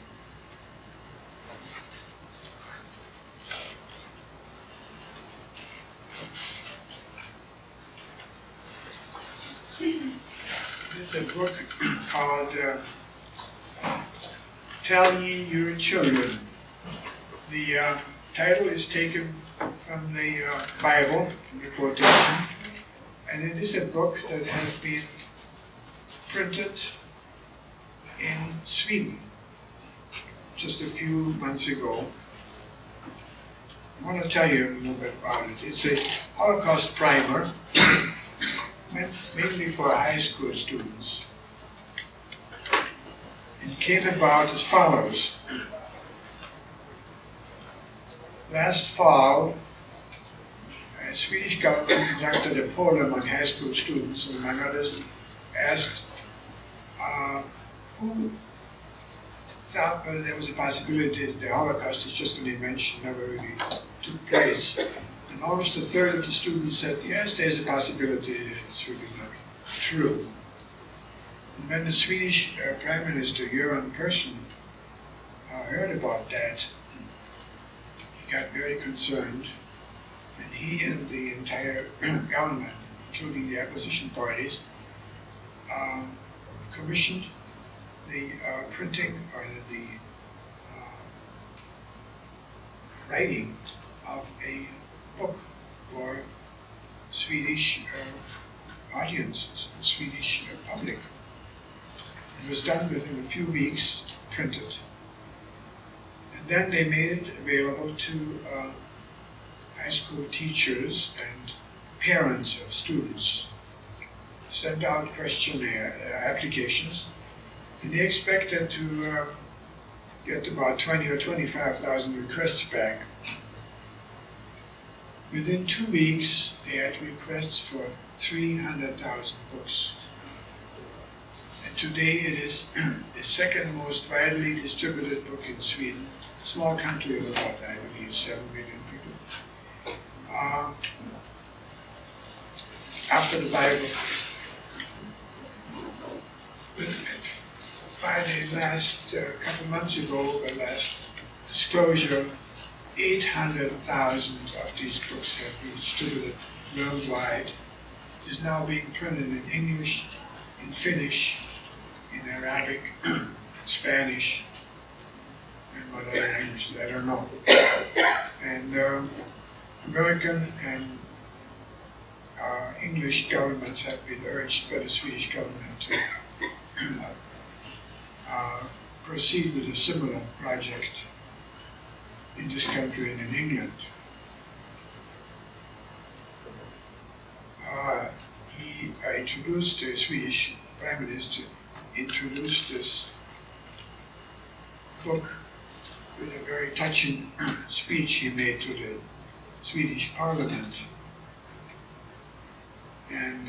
This is a book called Tell Ye Your Children. The title is taken from the Bible, from the quotation, and it is a book that has been printed in Sweden just a few months ago. I want to tell you a little bit about it. It's a Holocaust primer, meant mainly for high school students. It came about as follows. Last fall, a Swedish government conducted a poll among high school students, and among others, asked who thought there was a possibility that the Holocaust is just an invention, never really took place. And almost a third of the students said, yes, there's a possibility that it's really not true. And when the Swedish Prime Minister, Göran Persson, heard about that, he got very concerned, and he and the entire government, including the opposition parties, commissioned the printing or the writing of a book for Swedish audiences, Swedish public. It was done within a few weeks, printed. And then they made it available to high school teachers and parents of students. Sent out questionnaire applications, and they expected to get about 20 or 25,000 requests back. Within 2 weeks, they had requests for 300,000 books. And today it is the second most widely distributed book in Sweden, a small country of about, I believe, 7 million people. After the Bible. By the last couple months ago, the last disclosure, 800,000 of these books have been distributed worldwide. It is now being printed in English, in Finnish, in Arabic, Spanish, and what other languages, I don't know. And American and English governments have been urged by the Swedish government to proceed with a similar project in this country and in England. The Swedish Prime Minister introduced this book with a very touching speech he made to the Swedish Parliament. And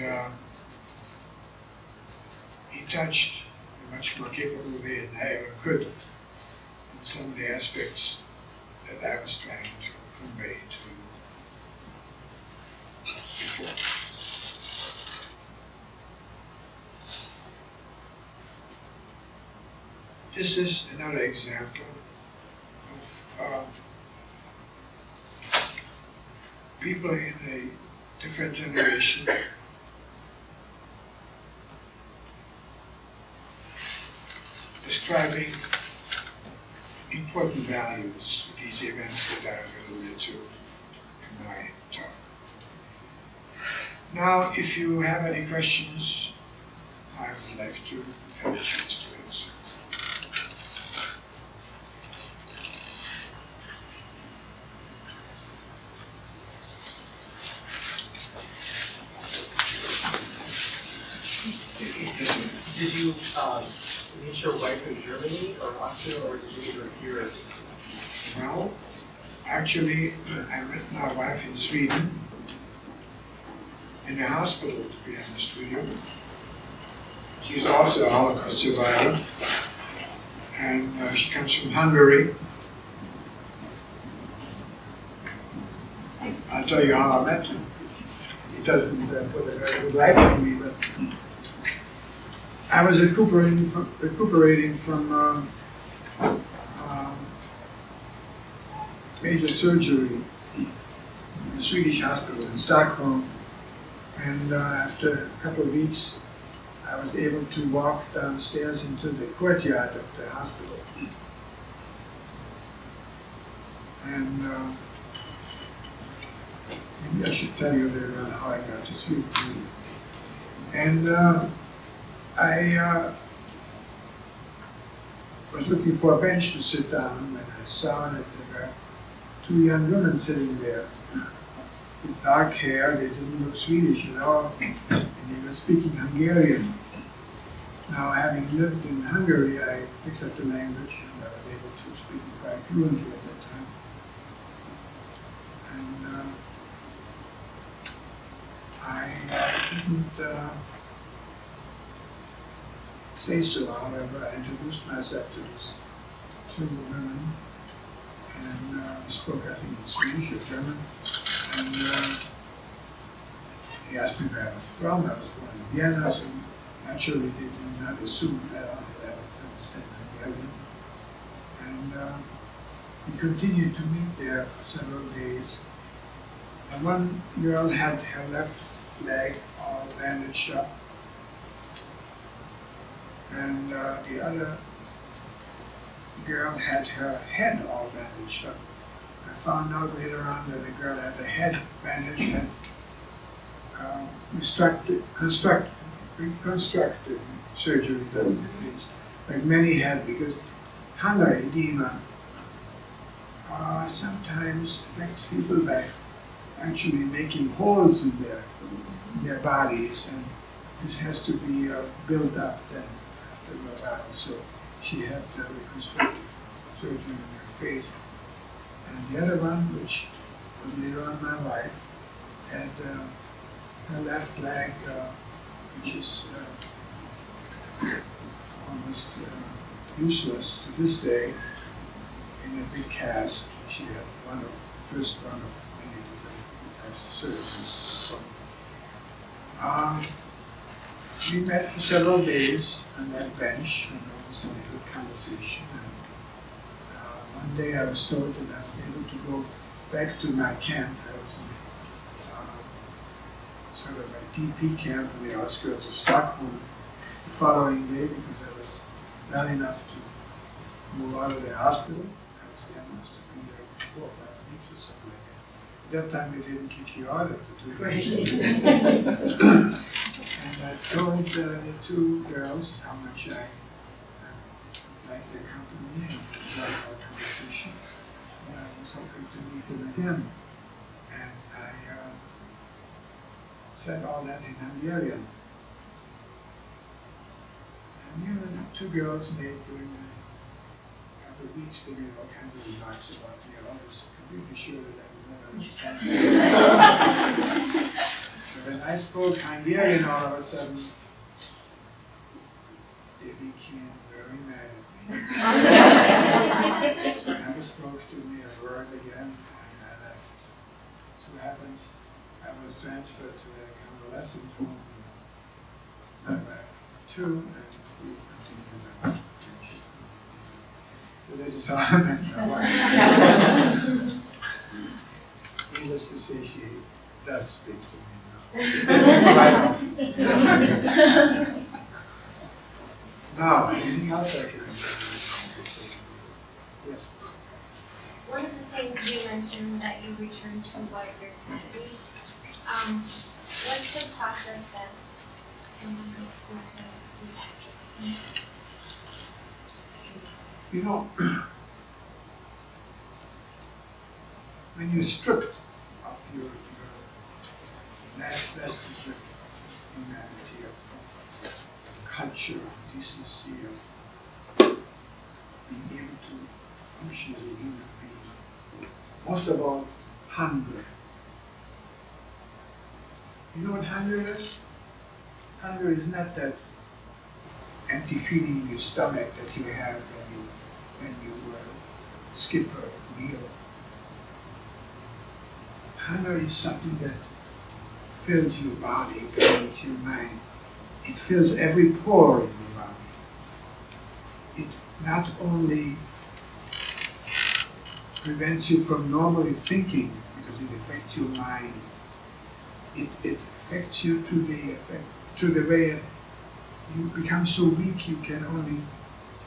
he touched in a much more capable way than I ever could in some of the aspects that I was trying to convey to you before. This is another example of people in a different generation describing important values of these events that I alluded to in my talk. Now, if you have any questions, I would like to have a chance to answer. Did you meet your wife in Germany or Austria, or did you meet her here? Well, actually, I met my wife in Sweden, in a hospital, to be honest with you. She's also a Holocaust survivor, and she comes from Hungary. I'll tell you how I met her. It doesn't put a very good light on me, but I was recuperating from major surgery in a Swedish hospital in Stockholm, and after a couple of weeks I was able to walk downstairs into the courtyard of the hospital. And maybe I should tell you later on how I got to speak to you. And I was looking for a bench to sit down when I saw that there were two young women sitting there with dark hair. They didn't look Swedish at all, and they were speaking Hungarian. Now, having lived in Hungary, I picked up the language and I was able to speak it quite fluently at that time. And I didn't say so, however. I introduced myself to these two women, and spoke, I think, in Swedish or German. And he asked me where I was from. I was born in Vienna, so naturally they did not assume that I would understand Hungarian. And we continued to meet there for several days. And one girl had her left leg all bandaged up, and the other girl had her head all bandaged up. I found out later on that the girl had the head bandaged and reconstructive surgery done in the face, like many had, because hunger edema sometimes affects people by actually making holes in their bodies, and this has to be built up then after a while. So she had reconstructive surgery in her face. And the other one, which was later on my wife, had her left leg, which is almost useless to this day, in a big cast. She had first one of many different types of surgeries. We met for several days on that bench, and almost had a good conversation. One day I was told that I was able to go back to my camp. I was in sort of a DP camp in the outskirts of Stockholm the following day, because I was not enough to move out of the hospital. I was there, must have been there 4 or 5 weeks or something like that. At that time they didn't kick you out of the 2 weeks. And I told the two girls how much I liked their company and enjoyed our conversation. And I was hoping to meet them again. And I said all that in Hungarian. And the 2 girls made during a couple of weeks, they made all kinds of remarks about me. I was completely sure that I would never understand. So when I spoke Hungarian, all of a sudden, they became very mad at me. Never spoke to me a word again, and I left. So what happens, I was transferred to a convalescent home. I left too, and we continued our friendship. So this is how I met my wife. Needless to say, she does speak to me now. Quite often. Now, anything else I can say? Yes. One of the things you mentioned that you returned to was your sanity. What's the process that someone goes through to do that? You know, when you're stripped of your last vestige of humanity, of culture, of decency, of being able to function as a human being, most of all, hunger. You know what hunger is? Hunger is not that empty feeling in your stomach that you have when you skip a meal. Hunger is something that fills your body, fills your mind. It fills every pore in your body. It not only prevents you from normally thinking, because it affects your mind, it affects you to the way you become so weak you can only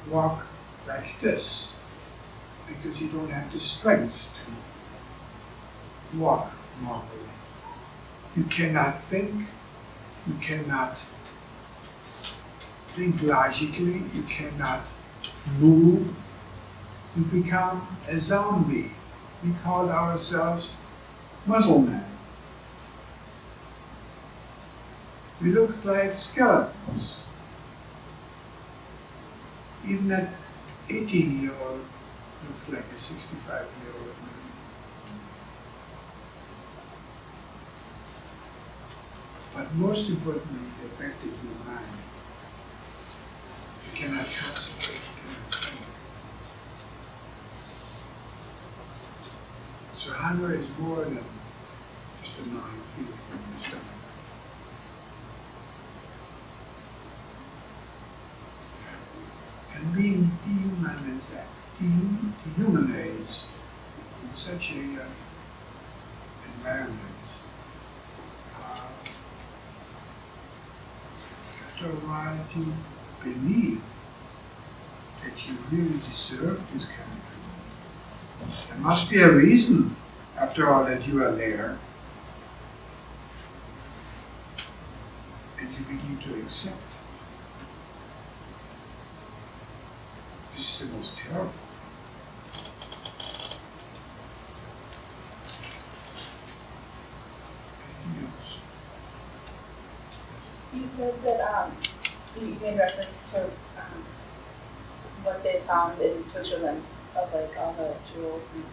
walk like this, because you don't have the strength to walk normally. You cannot think, you cannot think logically, you cannot move. You become a zombie. We call ourselves Muslim. We look like skeletons. Even that 18-year-old looks like a 65-year-old man. But most importantly, it affected your mind. You cannot concentrate, you cannot think. So hunger is more than just a gnawing feeling in the stomach. And being dehumanized in such a environment, after a while you believe that you really deserve this kind of thing. There must be a reason, after all, that you are there. And you begin to accept. This is the most terrible. Anything else? You said that you made reference to what they found in Switzerland of like all the jewels and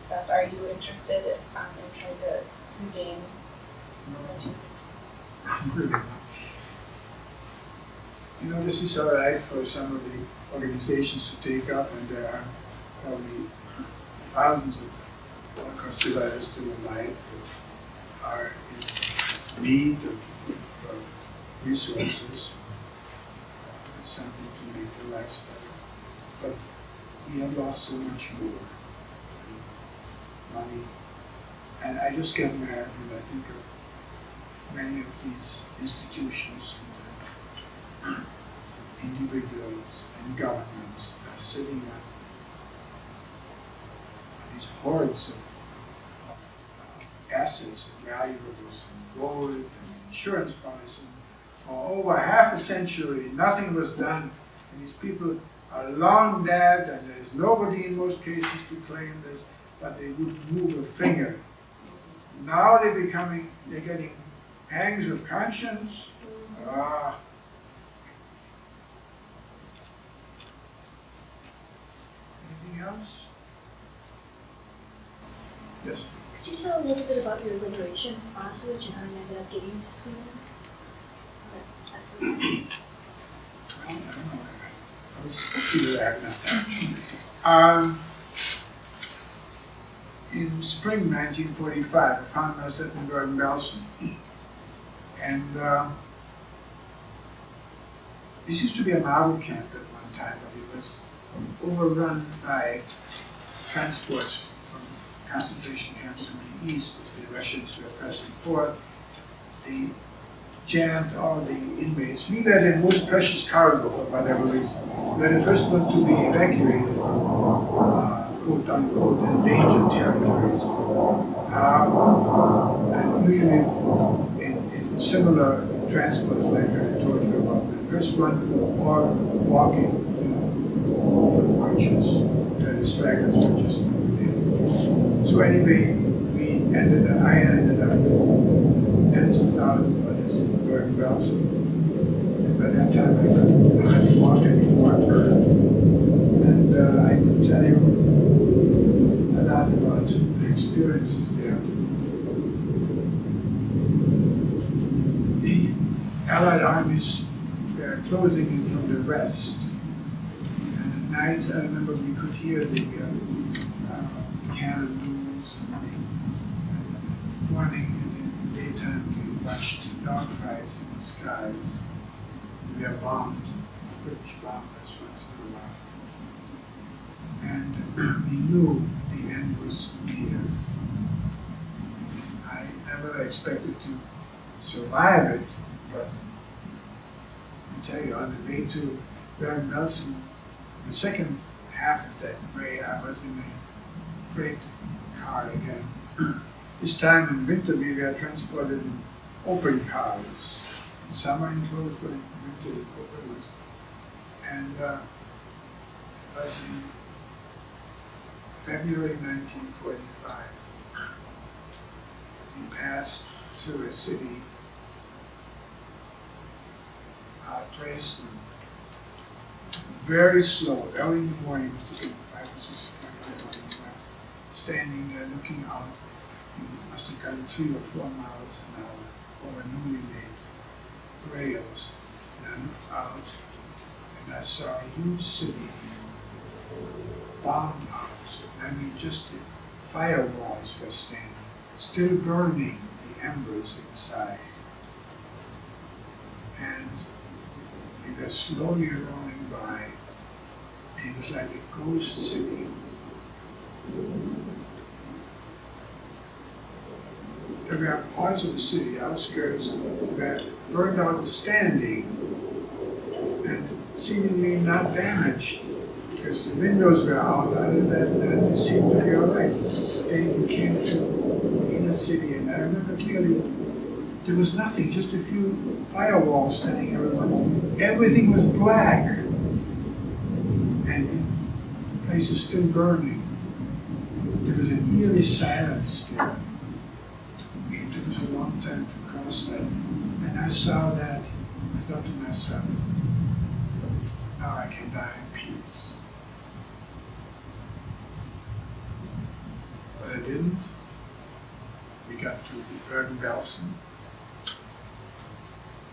stuff. Are you interested in trying to regain Really not. You know, this is all right for some of the organizations to take up, and there are probably thousands of Holocaust survivors still alive that are in need of resources, something to make their lives better. But we have lost so much more money. And I just get mad when I think of many of these institutions, individuals and governments are sitting on these hordes of assets and valuables and gold and insurance policies. For over half a century, nothing was done, and these people are long dead, and there's nobody in most cases to claim this, but they wouldn't move a finger. Now they're getting pangs of conscience. Anything else? Yes. Could you tell a little bit about your liberation from Auschwitz and how you ended up getting to Sweden? Well, see that in spring 1945, I found myself in Bergen-Belsen. And this used to be a model camp at one time, but it was overrun by transports from concentration camps from the east as the Russians were pressing forth. They jammed all the inmates. We were the most precious cargo for whatever reason. We were the first ones to be evacuated from quote unquote endangered territories. And usually in similar transports like I told you about, the first one or walking marches, the stragglers were just there. So anyway, I ended up with tens of thousands of others in Bergen-Belsen. And by that time I couldn't hardly walk anymore. And I can tell you a lot about the experiences there. The Allied armies were closing in from the west. And at night, I remember we could hear the cannons and the warning. In the daytime, we watched dog fights in the skies. We were bombed, British bombers once in a while. And we knew the end was near. I never expected to survive it, but I tell you, on the way to Bergen-Belsen, the second half of that way, I was in a freight car again. This time in winter, we were transported in open cars. In summer enclosed, but in winter in open ones. And it was in February 1945. We passed through a city, Dresden, very slow, early in the morning, it must have been 5 or 6 o'clock in the morning, standing there looking out. We must have gone 3 or 4 miles an hour over newly made rails. And I looked out and I saw a huge city bombed out. I mean, just the firewalls were standing, still burning the embers inside. And we were slowly rolling by. It was like a ghost city. There were parts of the city, outskirts, that burned out standing and seemingly not damaged because the windows were out. Other than that, they seemed to be all right. Then we came to the inner city, and I remember clearly there was nothing, just a few firewalls standing everywhere. Everything was black, and the place is still burning. There was an eerie silence there. It took us a long time to cross that. And I saw that, I thought to myself, now I can die in peace. But I didn't. We got to Bergen-Belsen.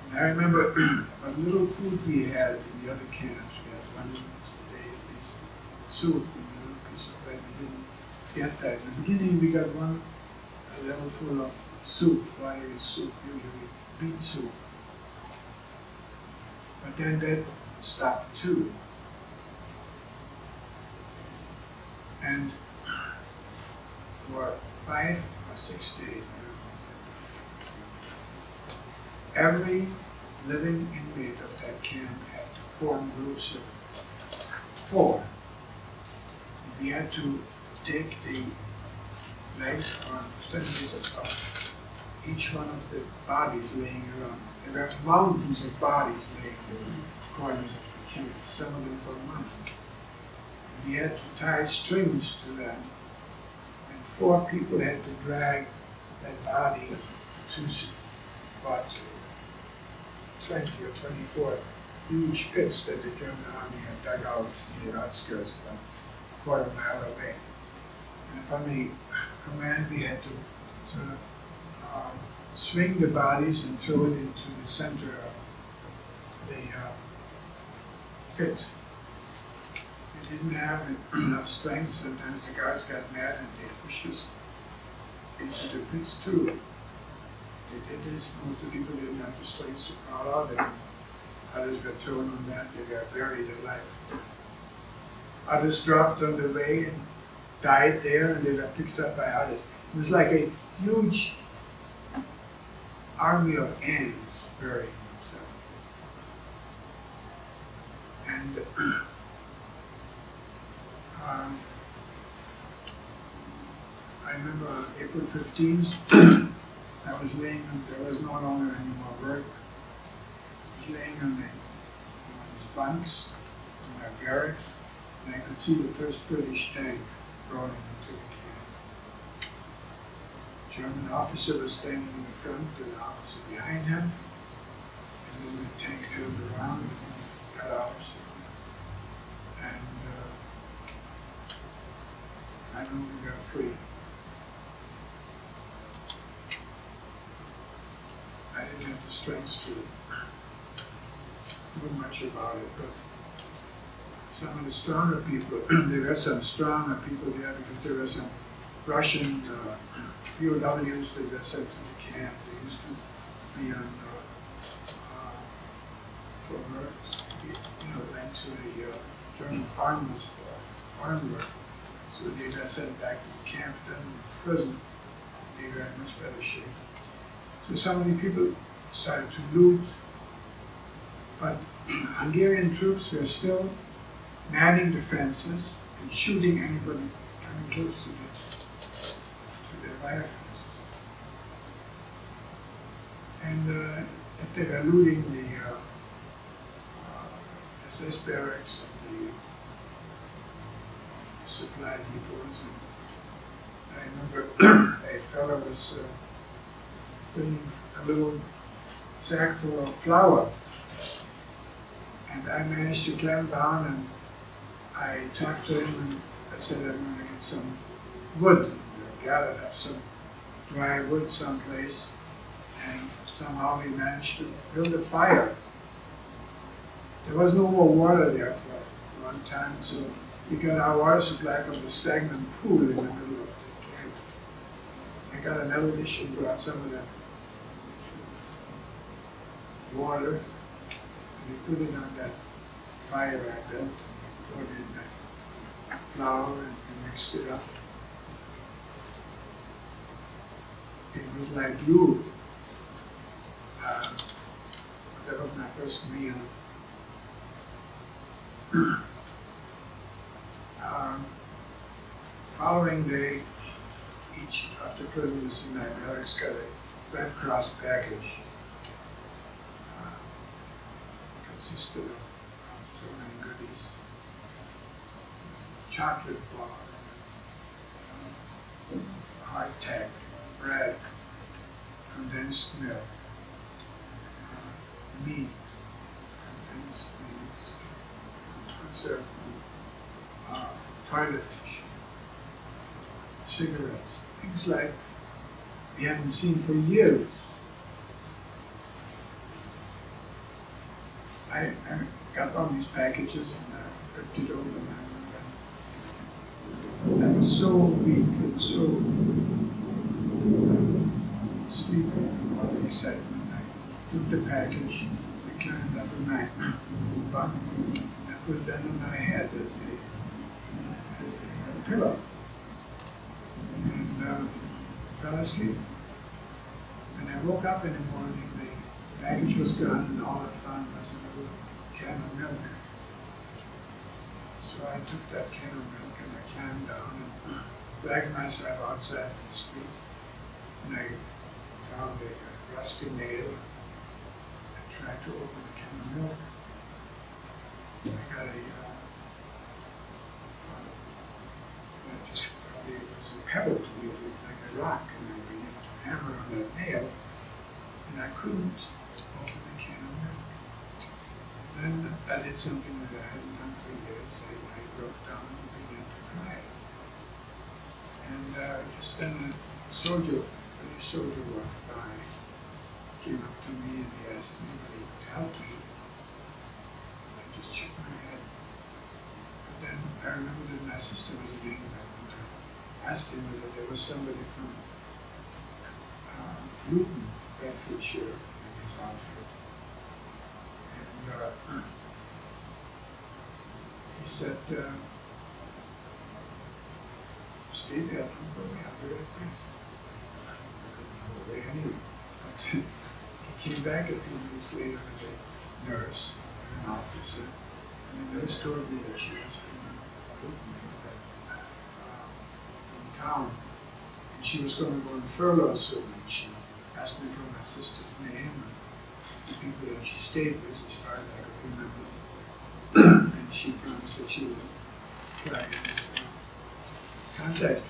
And I remember what little food we had in the other camps. We had 1 meal a day at least. Soup and a little piece of bread. We didn't get that. In the beginning we got a level full of soup, watery soup, usually beet soup. But then that stopped too. And for 5 or 6 days, every living inmate of that camp had to form groups of 4. We had to take the leg or studies of each one of the bodies laying around. There were mountains of bodies laying in the corners of the camp, some of them for months. And we had to tie strings to them, and 4 people had to drag that body to about 20 or 24 huge pits that the German army had dug out in the outskirts about a quarter mile away. And from the command, we had to sort of swing the bodies and throw it into the center of the pit. didn't have enough strength. Sometimes the guards got mad and they pushed us into the pits too. They did this. Most of the people didn't have the strength to crawl out, and others got thrown on that. They got buried alive. Others dropped on the way and died there, and they got picked up by others. It was like a huge army of ants burying itself. And I remember on April 15th, I was laying on, there was no longer any more work. I was laying on these bunks in my barracks, and I could see the first British tank rolling into the camp. A German officer was standing in the front and the officer behind him, and then the tank turned around and got out. And I know we got free. I didn't have the strength to do much about it, but some of the stronger people, there were some stronger people there because there were some Russian POWs that were sent to the camp. They used to be on for work, went to the German farmers farm work. So they got sent back to the camp, then in prison. They were in much better shape. So some of the people started to loot, but Hungarian troops were still manning the fences and shooting anybody coming close to their wire fences. And if they were looting the SS barracks and the supply depots, and I remember a fellow was bringing a little sack full of flour, and I managed to climb down and I talked to him and I said I'm going to get some wood. I gathered up some dry wood someplace, and somehow we managed to build a fire. There was no more water there for a long time, so we got our water supply from the stagnant pool in the middle of the camp. I got another dish and brought some of that water, and we put it on that fire I built, and poured in that flour and mixed it up. It was like glue. That was my first meal. Following day, each of the prisoners in my barracks got a Red Cross package. Consisted of so many goodies. Chocolate bar, hardtack, bread, condensed milk, meat, condensed meat, toilet tissue, cigarettes, things like we haven't seen for years. I got all these packages and I ripped it open. I was so weak and so sleepy from all the excitement. I took the package, I climbed up in my bunk, I put it under my head as a pillow, and fell asleep. And I woke up in the morning, the package was gone, and all I found was a little can of milk. So I took that can of milk and I climbed down and dragged myself outside in the street. And I found a rusty nail. I tried to open the can of milk. I got it was a pebble to me, it looked like a rock, and I began to hammer on that nail, and I couldn't open the can of milk. Then I did something that I hadn't done for years. I broke down and began to cry. And just then a soldier walked by, came up to me and he asked me if he could help me. I just shook my head. But then I asked him whether there was somebody from Luton, Bedfordshire, in his outfit. And he said, Steve had to go out there at the anyway. But he came back a few minutes later with a nurse and an officer. And the nurse told me that she was from town, and she was going to go on furlough soon, and she asked me for my sister's name and the people that she stayed with, as far as I could remember. And she promised that she would try and contact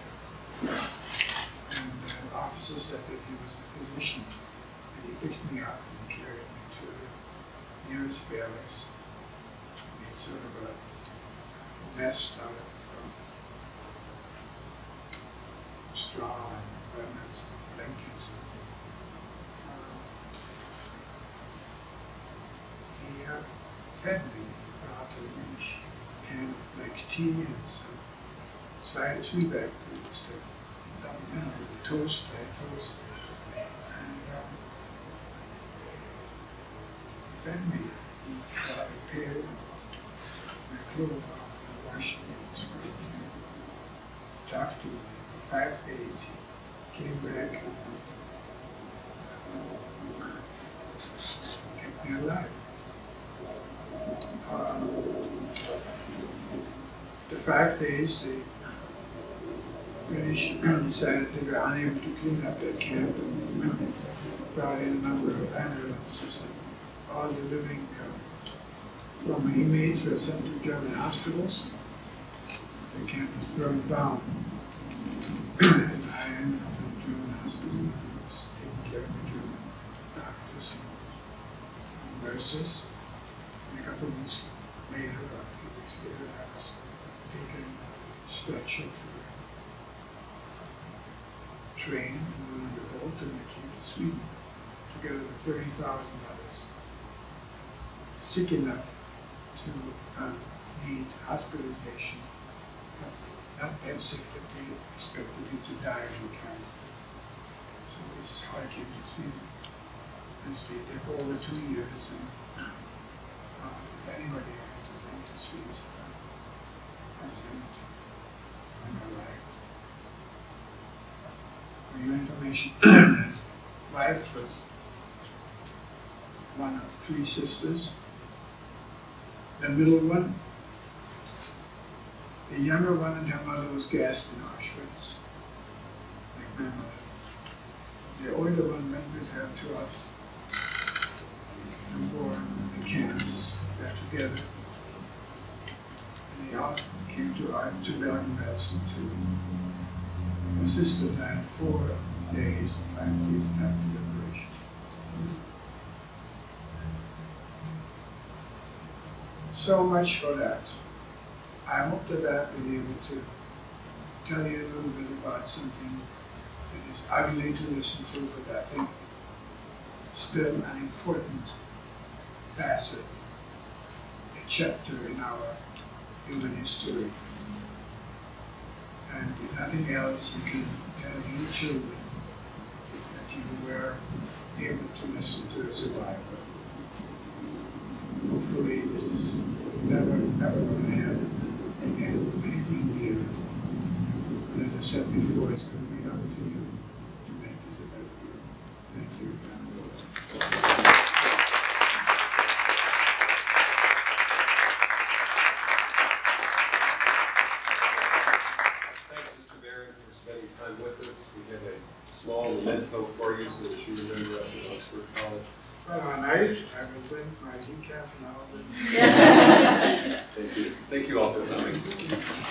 her. And the officer said that he was a physician, and he picked me up and carried me to the nearest barracks. Made sort of a nest out of straw and remnants and blankets. He fed me out of each can of like tea and some slight sweetback food stuff. With toast, dry toast. And he fed me. He repaired my clothes off and washed me and scrubbed me. Talked to me. 5 days he came back and kept me alive. The 5 days the British decided they were unable to clean up that camp and brought in a number of ambulances, and all the living former inmates were sent to German hospitals. The camp was burned down. And I ended up in a German hospital. I was taking care of the German doctors and nurses. And a couple of weeks later, or a few weeks later, I was taken stretcher to a train and went on the boat, and I came to Sweden together with 30,000 others. Sick enough to need hospitalization. Not that sick that they expected you to die in the camp. So this is how I came to Sweden and stayed there for over 2 years. And if anybody I have to thank to Sweden has been in my life. For your information, his wife was one of 3 sisters. The middle one, the younger one, and her mother was gassed in Auschwitz, like my mother. The older one went with her throughout the war and the camps. Got together. And they all came to Bergen-Belsen to my sister died 4 days, 5 days after liberation. So much for that. I hope that I've been able to tell you a little bit about something that is ugly to listen to, but I think still an important facet, a chapter in our human history. And if nothing else, you can tell your children that you were able to listen to a survivor. Hopefully this is never going to happen again, anything new. But as I said before, it's going to be up to you to make this a better world. Thank you. Thanks, Mr. Barron, for spending time with us. We have a small memento for you so that you remember us at Augsburg College. Oh, nice. I will drink my decaf now. Thank you. Thank you all for coming.